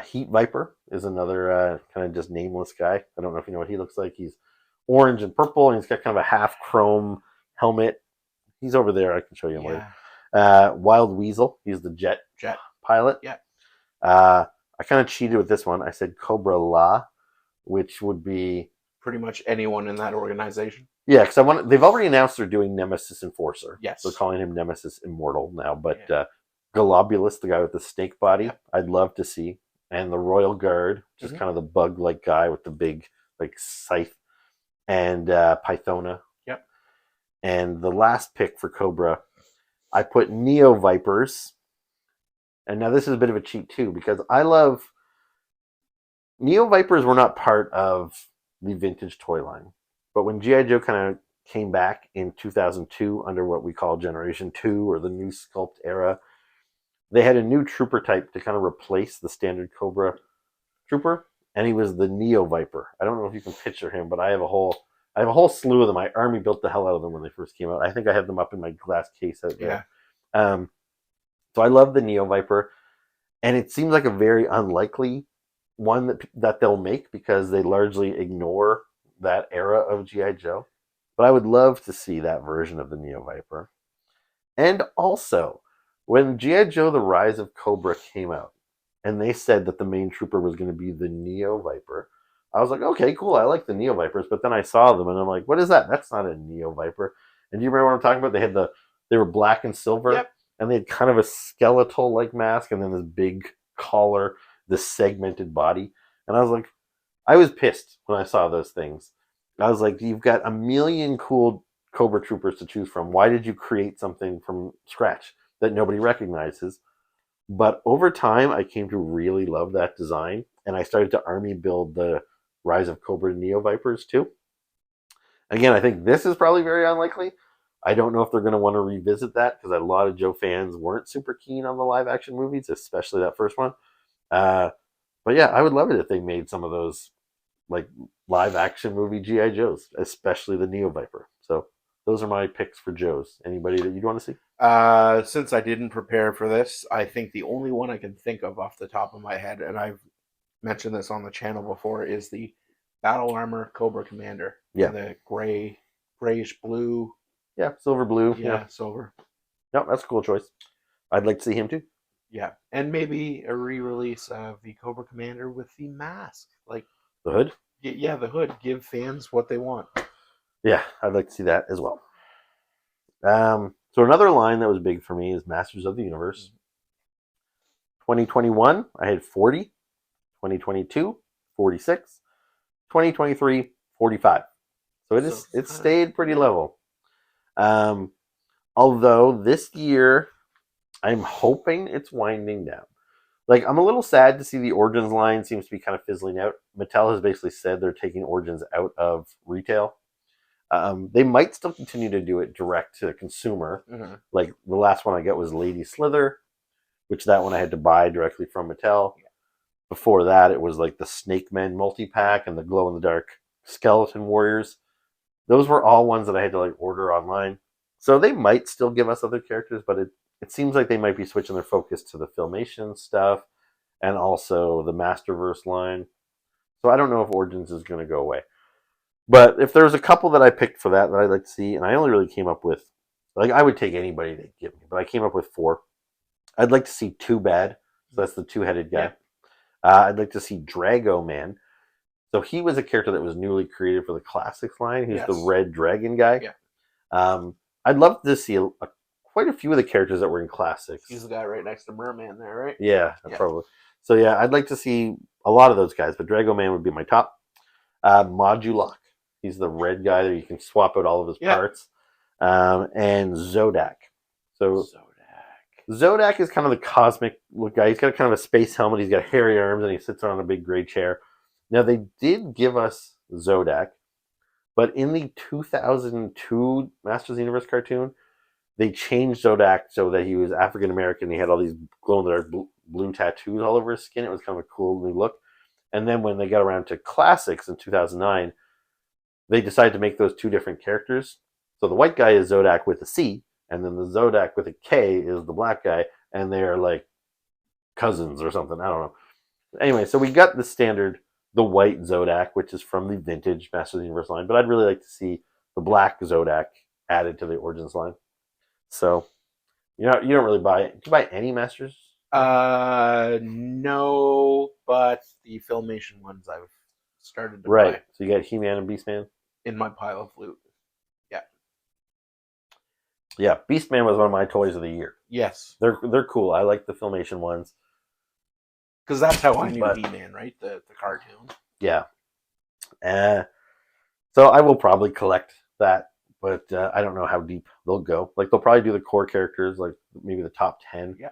Heat Viper is another kind of just nameless guy. I don't know if you know what he looks like. He's orange and purple, and he's got kind of a half chrome helmet. He's over there. I can show you him later. Wild Weasel. He's the jet pilot. Yeah. I kind of cheated with this one. I said Cobra La, which would be pretty much anyone in that organization. Yeah, because they've already announced they're doing Nemesis Enforcer. Yes. They're calling him Nemesis Immortal now. But Globulus, the guy with the snake body, I'd love to see. and the Royal Guard, which is Mhm. kind of the bug-like guy with the big like scythe, and Pythona. Yep. And the last pick for Cobra, I put Neo Vipers. And now this is a bit of a cheat too, because I love Neo Vipers were not part of the vintage toy line. But when G.I. Joe kind of came back in 2002 under what we call Generation 2 or the new sculpt era, they had a new trooper type to kind of replace the standard Cobra trooper, and he was the Neo Viper. I don't know if you can picture him, but I have a whole slew of them. My army built the hell out of them when they first came out. I think I have them up in my glass case out there. Yeah. So I love the Neo Viper, and it seems like a very unlikely one that they'll make because they largely ignore that era of GI Joe. But I would love to see that version of the Neo Viper. And also, when GI Joe: The Rise of Cobra came out, and they said that the main trooper was going to be the Neo Viper, I was like, okay, cool, I like the Neo Vipers. But then I saw them, and I'm like, what is that? That's not a Neo Viper. And do you remember what I'm talking about? They were black and silver, Yep. and they had kind of a skeletal like mask, and then this big collar, this segmented body. And I was like, I was pissed when I saw those things. I was like, you've got a million cool Cobra Troopers to choose from. Why did you create something from scratch that nobody recognizes? But over time, I came to really love that design, and I started to army build the Rise of Cobra Neo Vipers too. Again, I think this is probably very unlikely. I don't know if they're going to want to revisit that because a lot of Joe fans weren't super keen on the live action movies, especially that first one. But yeah, I would love it if they made some of those like live action movie GI Joes, especially the Neo Viper. So those are my picks for Joes. Anybody that you'd want to see? Since I didn't prepare for this, I think the only one I can think of off the top of my head, and I've mentioned this on the channel before, is the Battle Armor Cobra Commander. Yeah. The grayish blue. Yeah, silver blue. Yeah, silver. No, that's a cool choice. I'd like to see him too. Yeah, and maybe a re-release of the Cobra Commander with the mask, like The hood. yeah, the hood. Give fans what they want. Yeah, I'd like to see that as well. So another line that was big for me is Masters of the Universe. 2021, I had 40. 2022, 46. 2023, 45. So it stayed pretty level. Although this year, I'm hoping it's winding down. Like, I'm a little sad to see the Origins line seems to be kind of fizzling out. Mattel has basically said they're taking Origins out of retail. They might still continue to do it direct to consumer. Mm-hmm. Like, the last one I got was Lady Slither, which that one I had to buy directly from Mattel. Yeah. Before that, it was like the Snake Men multi-pack and the glow-in-the-dark Skeleton Warriors. Those were all ones that I had to like order online. So they might still give us other characters, but it seems like they might be switching their focus to the Filmation stuff and also the Masterverse line. So I don't know if Origins is going to go away. But if there's a couple that I picked for that I'd like to see, and I only really came up with, like, I would take anybody they give me, but I came up with 4. I'd like to see Too Bad. So that's the two-headed guy. Yeah. I'd like to see Drago Man. So he was a character that was newly created for the Classics line. He's the red dragon guy. Yeah. I'd love to see quite a few of the characters that were in Classics. He's the guy right next to Merman there, right? Yeah, probably. So yeah, I'd like to see a lot of those guys, but Drago Man would be my top. Modulok. He's the red guy that you can swap out all of his parts. And Zodak. So Zodak is kind of the cosmic look guy. He's got kind of a space helmet. He's got hairy arms, and he sits on a big gray chair. Now, they did give us Zodak, but in the 2002 Masters of the Universe cartoon, they changed Zodak so that he was African American. He had all these glow-in-the-dark blue tattoos all over his skin. It was kind of a cool new look. And then when they got around to Classics in 2009, they decided to make those two different characters. So the white guy is Zodak with a C, and then the Zodak with a K is the black guy, and they're like cousins or something. I don't know. Anyway, so we got the standard, the white Zodak, which is from the vintage Masters of the Universe line, but I'd really like to see the black Zodak added to the Origins line. So, you don't really buy it. Do you buy any Masters? No, but the Filmation ones I've started to buy. So you got He-Man and Beastman? In my pile of loot. Yeah. Yeah, Beastman was one of my toys of the year. Yes. They're cool. I like the Filmation ones. Because that's how I knew But- He-Man, right? The cartoon. Yeah. So I will probably collect that, but I don't know how deep they'll go. Like they'll probably do the core characters, like maybe the top 10. Yeah.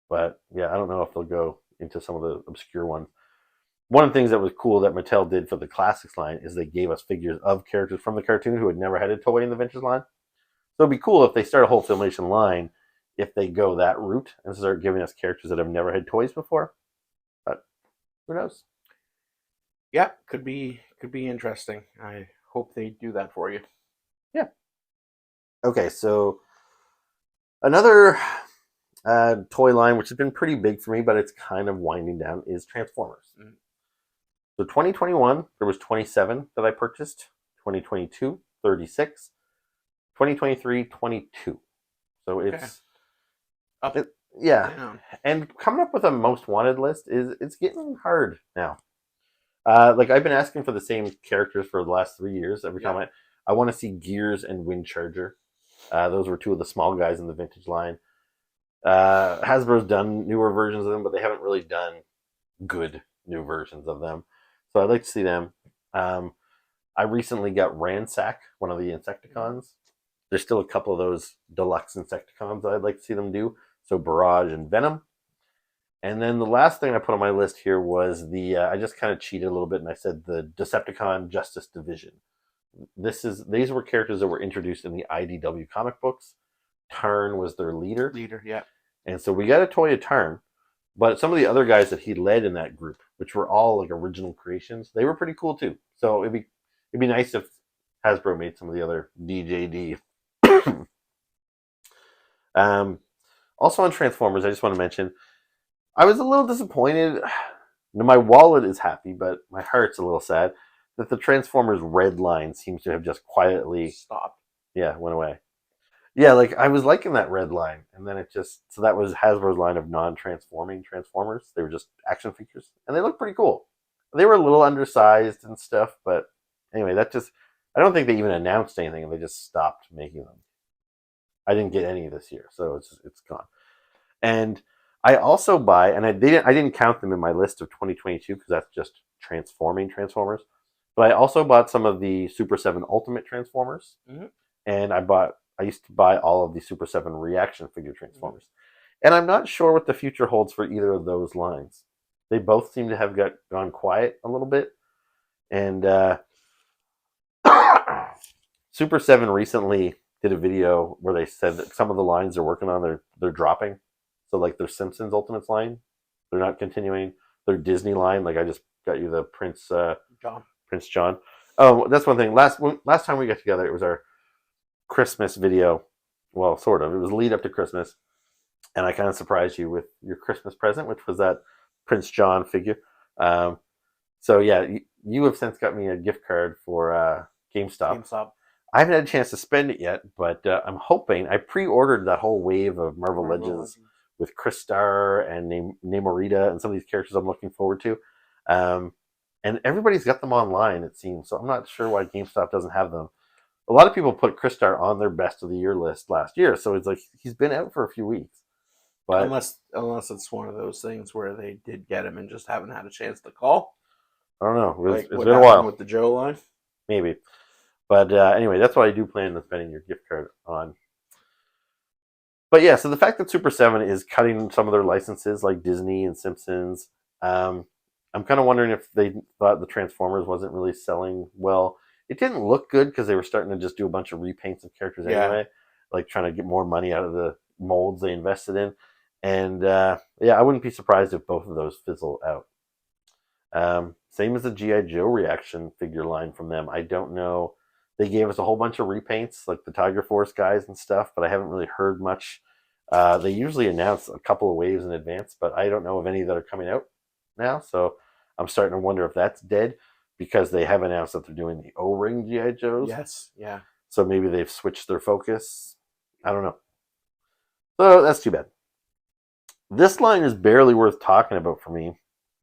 But yeah, I don't know if they'll go into some of the obscure ones. One of the things that was cool that Mattel did for the classics line is they gave us figures of characters from the cartoon who had never had a toy in the vintage line. So it'd be cool if they start a whole Filmation line, if they go that route and start giving us characters that have never had toys before. But who knows? Yeah, could be interesting. I hope they do that for you. Okay, so another toy line, which has been pretty big for me, but it's kind of winding down, is Transformers. Mhm. So 2021, there was 27 that I purchased. 2022, 36. 2023, 22. So it's Up, yeah. down. And coming up with a most wanted list it's getting hard now. Like I've been asking for the same characters for the last 3 years. Every time I want to see Gears and Windcharger. Those were two of the small guys in the vintage line. Hasbro's done newer versions of them, but they haven't really done good new versions of them. So I'd like to see them. I recently got Ransack, one of the Insecticons. There's still a couple of those deluxe Insecticons that I'd like to see them do. So Barrage and Venom. And then the last thing I put on my list here was I just kind of cheated a little bit and I said the Decepticon Justice Division. These were characters that were introduced in the IDW comic books. Tarn was their leader. Yeah. And so we got a toy of Tarn, but some of the other guys that he led in that group, which were all like original creations, they were pretty cool too. So it'd be nice if Hasbro made some of the other DJD. Also on Transformers, I just want to mention, I was a little disappointed. My wallet is happy, but my heart's a little sad that the Transformers red line seems to have just quietly Stopped. went away. Yeah, like I was liking that red line, and then so that was Hasbro's line of non-transforming Transformers. They were just action figures, and they looked pretty cool. They were a little undersized and stuff, but anyway, I don't think they even announced anything, and they just stopped making them. I didn't get any this year, so it's gone. And I also buy, and I didn't count them in my list of 2022 because that's just transforming Transformers. But I also bought some of the Super 7 Ultimate Transformers, and I used to buy all of the Super 7 Reaction figure Transformers. And I'm not sure what the future holds for either of those lines. They both seem to have gone quiet a little bit. And Super 7 recently did a video where they said that some of the lines they're working on, they're dropping. So like their Simpsons Ultimates line, they're not continuing. Their Disney line, like I just got you the Prince John. Oh, that's one thing. Last time we got together, it was our Christmas video. Well, sort of. It was lead up to Christmas, and I kind of surprised you with your Christmas present, which was that Prince John figure. So yeah, you have since got me a gift card for GameStop. I haven't had a chance to spend it yet, but I'm hoping. I pre-ordered that whole wave of Marvel Legends with Crystar and Namorita and some of these characters I'm looking forward to. And everybody's got them online, it seems. So I'm not sure why GameStop doesn't have them. A lot of people put Crystar on their best of the year list last year, so it's like he's been out for a few weeks. But unless it's one of those things where they did get him and just haven't had a chance to call. I don't know. It's what been a while. with the Joe line, maybe. But anyway, that's what I do plan on spending your gift card on. But yeah, so the fact that Super 7 is cutting some of their licenses like Disney and Simpsons, I'm kind of wondering if they thought the Transformers wasn't really selling well. It didn't look good because they were starting to just do a bunch of repaints of characters anyway, like trying to get more money out of the molds they invested in. And I wouldn't be surprised if both of those fizzle out. Same as the G.I. Joe Reaction figure line from them. I don't know. They gave us a whole bunch of repaints, like the Tiger Force guys and stuff, but I haven't really heard much. They usually announce a couple of waves in advance, but I don't know of any that are coming out now. So I'm starting to wonder if that's dead because they have announced that they're doing the O-ring G.I. Joes. Yes, yeah. So maybe they've switched their focus. I don't know. So that's too bad. This line is barely worth talking about for me,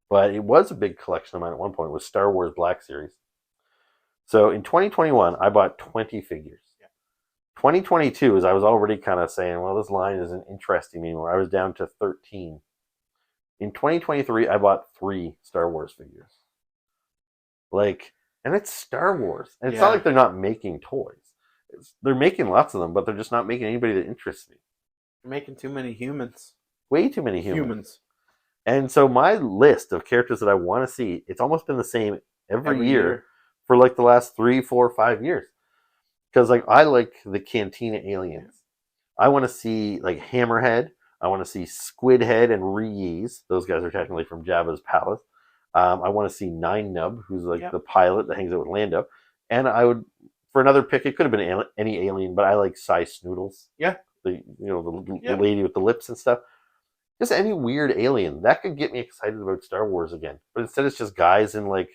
but it was a big collection of mine at one point. It was Star Wars Black Series. So in 2021, I bought 20 figures. 2022 is I was already kind of saying, well, this line isn't interesting anymore. I was down to 13. In 2023, I bought 3 Star Wars figures. Like, and it's Star Wars, and it's not Yeah. like they're not making toys. They're making lots of them, but they're just not making anybody that interests me. You're making too many humans. Way too many humans. And so my list of characters that I want to see, it's almost been the same every year for like the last 3, 4, 5 years. Because like I like the Cantina aliens. I want to see like Hammerhead. I want to see Squidhead and Reese. Those guys are technically from Jabba's palace. I want to see Nine Nub, who's like the pilot that hangs out with Lando. And I would, for another pick, it could have been any alien, but I like Cy Snoodles. Yeah. The lady with the lips and stuff. Just any weird alien that could get me excited about Star Wars again. But instead, it's just guys in like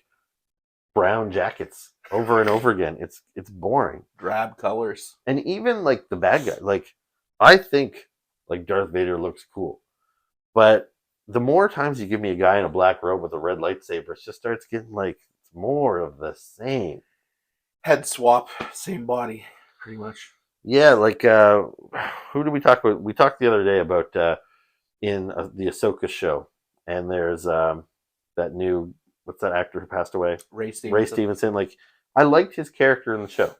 brown jackets over and over again. It's boring. Drab colors. And even like the bad guy, like I think like Darth Vader looks cool, but the more times you give me a guy in a black robe with a red lightsaber, it just starts getting like more of the same. Head swap, same body, pretty much. Yeah, like who did we talk about? We talked the other day about in the Ahsoka show, and there's that new, what's that actor who passed away? Ray Stevenson. Like, I liked his character in the show,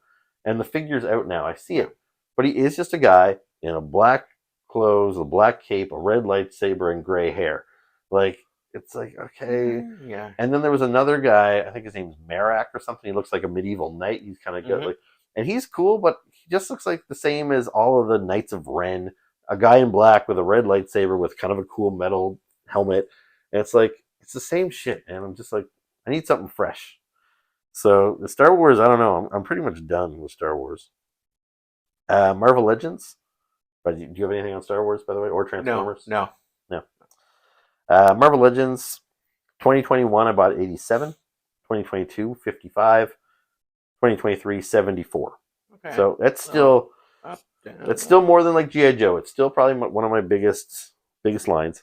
and the figure's out now. I see it, but he is just a guy in a black clothes, a black cape, a red lightsaber, and gray hair. Like, it's like, okay. Yeah. And then there was another guy, I think his name's Marak or something. He looks like a medieval knight. He's kind of good, like, and he's cool, but he just looks like the same as all of the Knights of Ren. A guy in black with a red lightsaber with kind of a cool metal helmet. And it's like, it's the same shit. And I'm just like, I need something fresh. So the Star Wars, I don't know. I'm pretty much done with Star Wars. Marvel Legends. But do you have anything on Star Wars, by the way, or Transformers? No. Marvel Legends. 2021, I bought 87. 2022, 55. 2023, 74. Okay. So that's still it's still more than like G.I. Joe. It's still probably one of my biggest lines.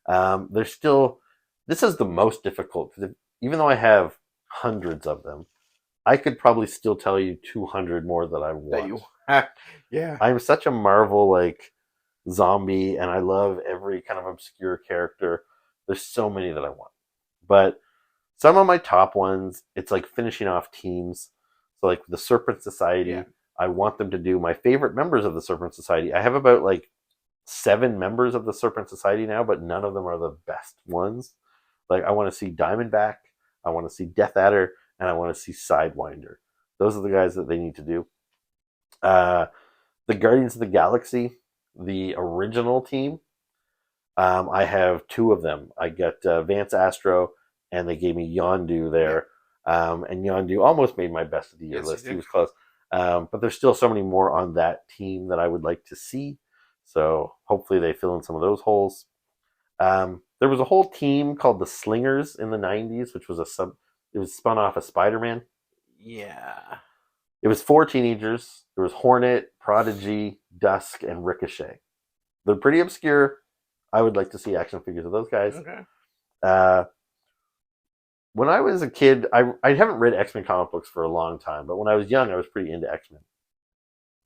There's still, this is the most difficult, even though I have hundreds of them, I could probably still tell you 200 more that I want. Yeah. I'm such a Marvel like zombie, and I love every kind of obscure character. There's so many that I want. But some of my top ones, it's like finishing off teams. So like the Serpent Society, I want them to do my favorite members of the Serpent Society. I have about like 7 members of the Serpent Society now, but none of them are the best ones. Like I want to see Diamondback, I want to see Death Adder, and I want to see Sidewinder. Those are the guys that they need to do. The Guardians of the Galaxy, the original team, I have 2 of them. I got Vance Astro, and they gave me Yondu there. And Yondu almost made my best of the year list. He was close. But there's still so many more on that team that I would like to see. So hopefully they fill in some of those holes. There was a whole team called the Slingers in the 90s, which was it was spun off of Spider-Man. Yeah. It was 4 teenagers. There was Hornet, Prodigy, Dusk, and Ricochet. They're pretty obscure. I would like to see action figures of those guys. Okay. When I was a kid, I haven't read X-Men comic books for a long time, but when I was young, I was pretty into X-Men.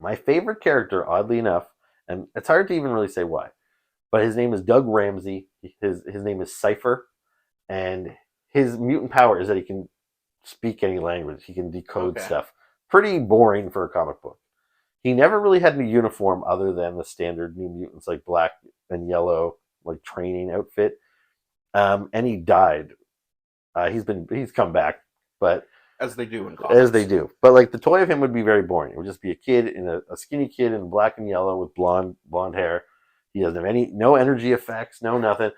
My favorite character, oddly enough, and it's hard to even really say why, but his name is Doug Ramsey. His name is Cypher, and his mutant power is that he can speak any language. He can decode stuff. Pretty boring for a comic book. He never really had any uniform other than the standard New Mutants, like black and yellow, like training outfit. And he died. He's come back, but as they do in comics. As they do. But like the toy of him would be very boring. It would just be a kid in a skinny kid in black and yellow with blonde hair. He doesn't have no energy effects, no nothing.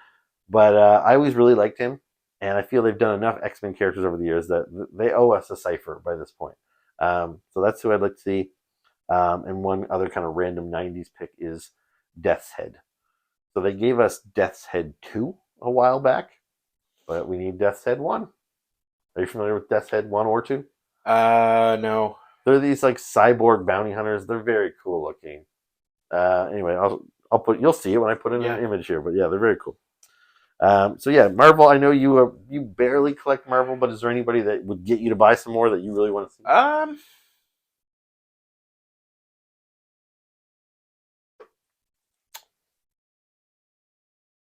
But I always really liked him, and I feel they've done enough X-Men characters over the years that they owe us a Cypher by this point. So that's who I'd like to see. And one other kind of random 90s pick is Death's Head. So they gave us Death's Head 2 a while back, but we need Death's Head 1. Are you familiar with Death's Head 1 or 2? No. They're these like cyborg bounty hunters. They're very cool looking. Anyway, I'll put, you'll see it when I put in an image here, but yeah, they're very cool. So yeah, Marvel, I know you barely collect Marvel, but is there anybody that would get you to buy some more that you really want to see?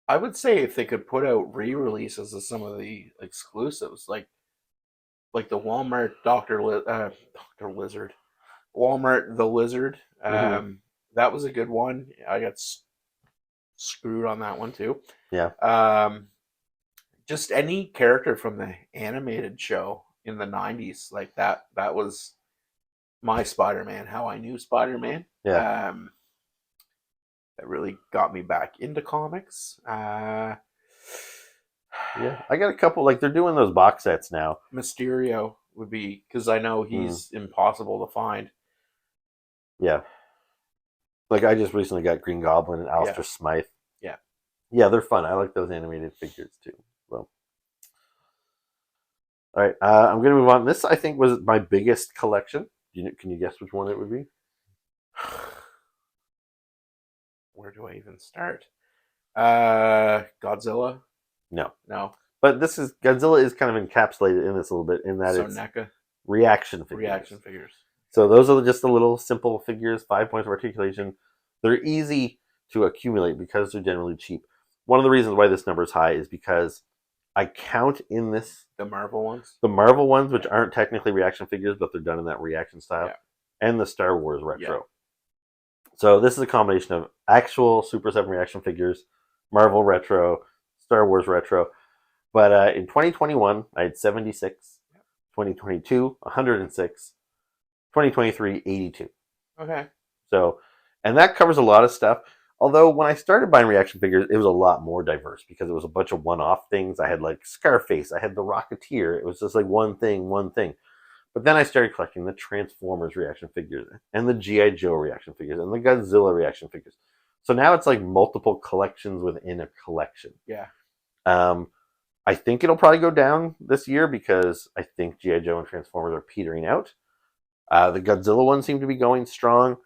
I would say if they could put out re-releases of some of the exclusives, like the Walmart Doctor Lizard, Walmart the Lizard. That was a good one. I got screwed on that one too. Yeah. Just any character from the animated show in the 90s, like that was my Spider-Man, how I knew Spider-Man. Yeah. That really got me back into comics. Yeah, I got a couple. Like they're doing those box sets now. Mysterio would be, because I know he's impossible to find. Yeah. Like I just recently got Green Goblin and Alistair Smythe. Yeah. Yeah, they're fun. I like those animated figures too. Well, all right. I'm going to move on. This I think was my biggest collection. Can you guess which one it would be? Where do I even start? Godzilla? No. But this is Godzilla is kind of encapsulated in this a little bit in that it's NECA reaction figures. So those are just the little simple figures, 5 points of articulation. They're easy to accumulate because they're generally cheap. One of the reasons why this number is high is because I count in this the Marvel ones, which aren't technically reaction figures, but they're done in that reaction style, and the Star Wars retro. Yeah. So this is a combination of actual Super 7 reaction figures, Marvel retro, Star Wars retro. But in 2021, I had 76. 2022, 106. 2023, 82. Okay. So, and that covers a lot of stuff. Although when I started buying reaction figures, it was a lot more diverse because it was a bunch of one-off things. I had like Scarface, I had the Rocketeer. It was just like one thing. But then I started collecting the Transformers reaction figures and the G.I. Joe reaction figures and the Godzilla reaction figures. So now it's like multiple collections within a collection. Yeah. I think it'll probably go down this year because I think G.I. Joe and Transformers are petering out. The Godzilla one seemed to be going strong.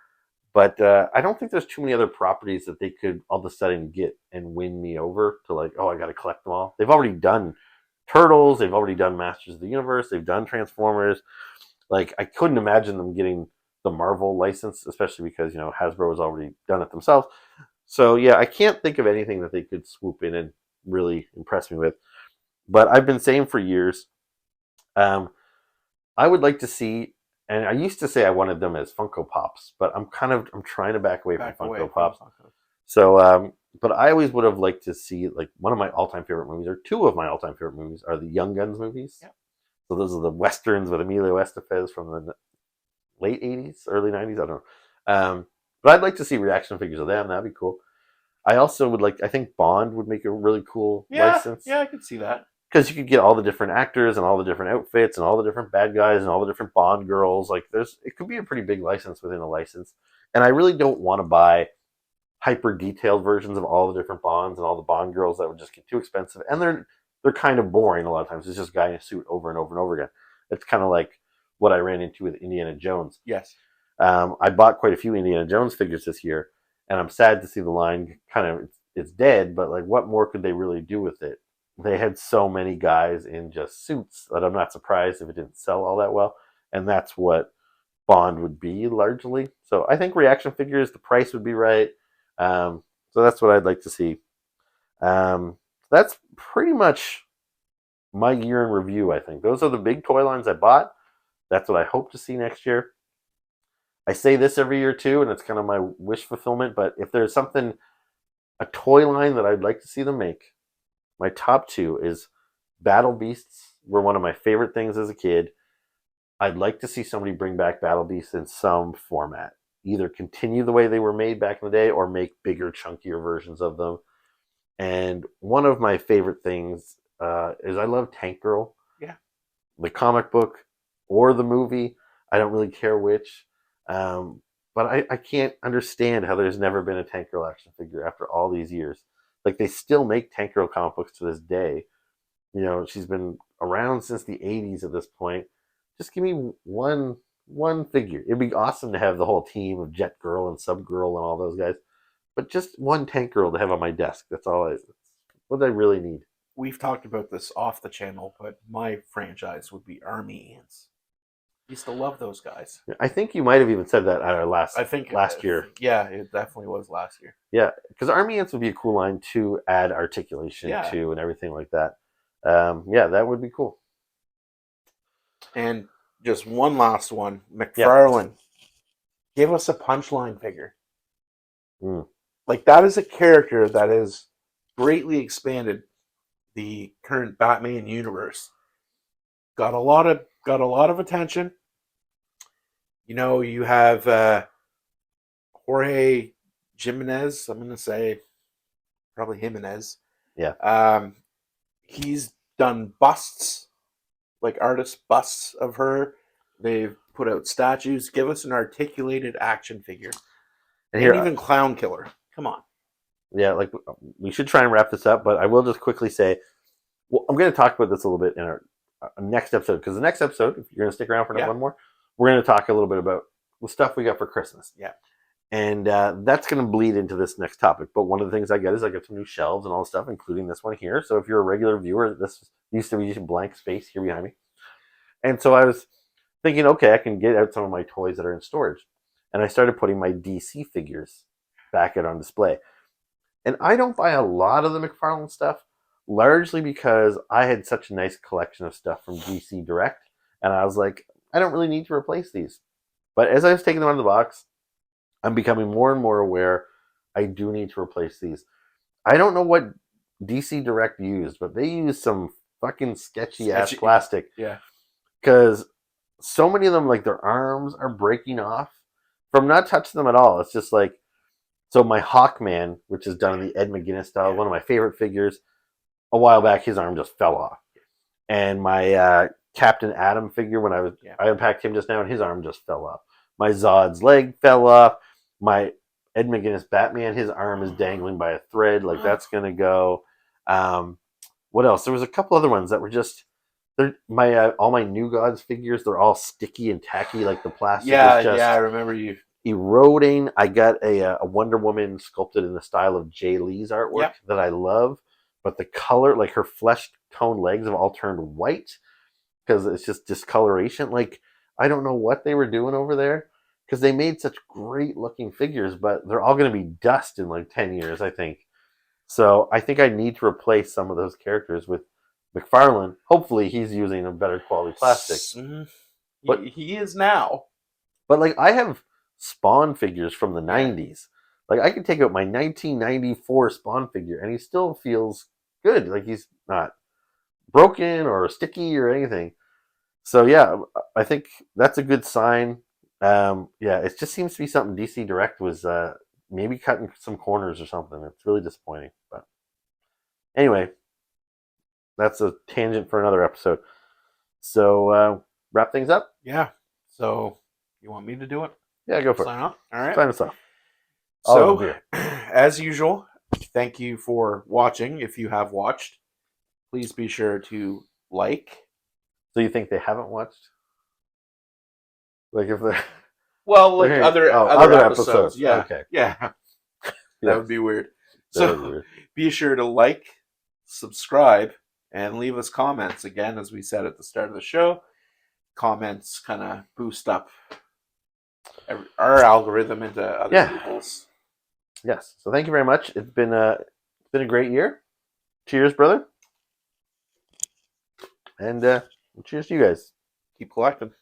But I don't think there's too many other properties that they could all of a sudden get and win me over to like, oh, I got to collect them all. They've already done Turtles. They've already done Masters of the Universe. They've done Transformers. Like, I couldn't imagine them getting the Marvel license, especially because, Hasbro has already done it themselves. So, yeah, I can't think of anything that they could swoop in and really impress me with. But I've been saying for years, I would like to see. And I used to say I wanted them as Funko Pops, but I'm trying to back away from Funko Pops. So, but I always would have liked to see, like, one of my all-time favorite movies, or two of my all-time favorite movies, are the Young Guns movies. Yep. So those are the westerns with Emilio Estevez from the late 80s, early 90s, I don't know. But I'd like to see reaction figures of them. That'd be cool. I also would I think Bond would make a really cool license. Yeah, I could see that. Because you could get all the different actors and all the different outfits and all the different bad guys and all the different Bond girls. Like it could be a pretty big license within a license. And I really don't want to buy hyper detailed versions of all the different Bonds and all the Bond girls. That would just get too expensive. And they're kind of boring a lot of times. It's just a guy in a suit over and over and over again. It's kind of like what I ran into with Indiana Jones. Yes. I bought quite a few Indiana Jones figures this year, and I'm sad to see the line it's dead, but like what more could they really do with it? They had so many guys in just suits that I'm not surprised if it didn't sell all that well. And that's what Bond would be largely. So I think reaction figures, the price would be right. So that's what I'd like to see. That's pretty much my year in review, I think. Those are the big toy lines I bought. That's what I hope to see next year. I say this every year too, and it's kind of my wish fulfillment. But if there's a toy line that I'd like to see them make, my top two is Battle Beasts were one of my favorite things as a kid. I'd like to see somebody bring back Battle Beasts in some format. Either continue the way they were made back in the day or make bigger, chunkier versions of them. And one of my favorite things is I love Tank Girl. Yeah. The comic book or the movie. I don't really care which. But I can't understand how there's never been a Tank Girl action figure after all these years. Like, they still make Tank Girl comic books to this day. She's been around since the 80s at this point. Just give me one figure. It'd be awesome to have the whole team of Jet Girl and Sub Girl and all those guys. But just one Tank Girl to have on my desk. That's what I really need. We've talked about this off the channel, but my franchise would be Army Ants. Used to love those guys. I think you might have even said that at our last Last year. Yeah, it definitely was last year. Yeah, because Army Ants would be a cool line to add articulation to and everything like that. Yeah, that would be cool. And just one last one, McFarlane. Give us a Punchline figure. Like, that is a character that has greatly expanded the current Batman universe. Got a lot of attention. You know, you have Jorge Jimenez. I'm gonna say probably Jimenez. Yeah. He's done busts, like artist busts of her. They've put out statues. Give us an articulated action figure. And even Clown Killer. Come on. Yeah, like, we should try and wrap this up, but I will just quickly say, well, I'm going to talk about this a little bit in our next episode, because the next episode, if you're going to stick around for one more, we're going to talk a little bit about the stuff we got for Christmas. Yeah. And that's going to bleed into this next topic. But one of the things I got is I got some new shelves and all this stuff, including this one here. So if you're a regular viewer, this used to be just blank space here behind me. And so I was thinking, okay, I can get out some of my toys that are in storage. And I started putting my DC figures back out on display. And I don't buy a lot of the McFarlane stuff, largely because I had such a nice collection of stuff from DC Direct. And I was like, I don't really need to replace these. But as I was taking them out of the box, I'm becoming more and more aware I do need to replace these. I don't know what DC Direct used, but they used some fucking sketchy-ass plastic. Yeah. Because so many of them, like, their arms are breaking off from not touching them at all. It's just like, so my Hawkman, which is done in the Ed McGuinness style, one of my favorite figures, a while back, his arm just fell off. And my Captain Atom figure, when I unpacked him just now, and his arm just fell off. My Zod's leg fell off. My Ed McGuinness Batman, his arm is dangling by a thread. Like, that's going to go. What else? There was a couple other ones that were just... all my New Gods figures, they're all sticky and tacky. Like, the plastic is just... Yeah, I remember you. Eroding. I got a Wonder Woman sculpted in the style of Jay Lee's artwork that I love. But the color, like, her flesh tone legs have all turned white because it's just discoloration. Like, I don't know what they were doing over there, because they made such great looking figures, but they're all going to be dust in like 10 years, I think. So I think I need to replace some of those characters with McFarlane. Hopefully he's using a better quality plastic. But he is now. But, like, I have Spawn figures from the 90s. Like, I could take out my 1994 Spawn figure and he still feels good. Like, he's not broken or sticky or anything. So yeah, I think that's a good sign. It just seems to be something DC Direct was maybe cutting some corners or something. It's really disappointing. But anyway, that's a tangent for another episode. So wrap things up? Yeah. So you want me to do it? Yeah, go for Sign off? All right. Sign us off. So, as usual, thank you for watching. If you have watched, please be sure to like. So you think they haven't watched? Like, if they're... Well, like other episodes. Yeah. Okay. Yeah. That would be weird. So be sure to like, subscribe, and leave us comments. Again, as we said at the start of the show, comments kind of boost up our algorithm into other people's. Yes. So thank you very much. It's been a great year. Cheers, brother. And cheers to you guys. Keep collecting.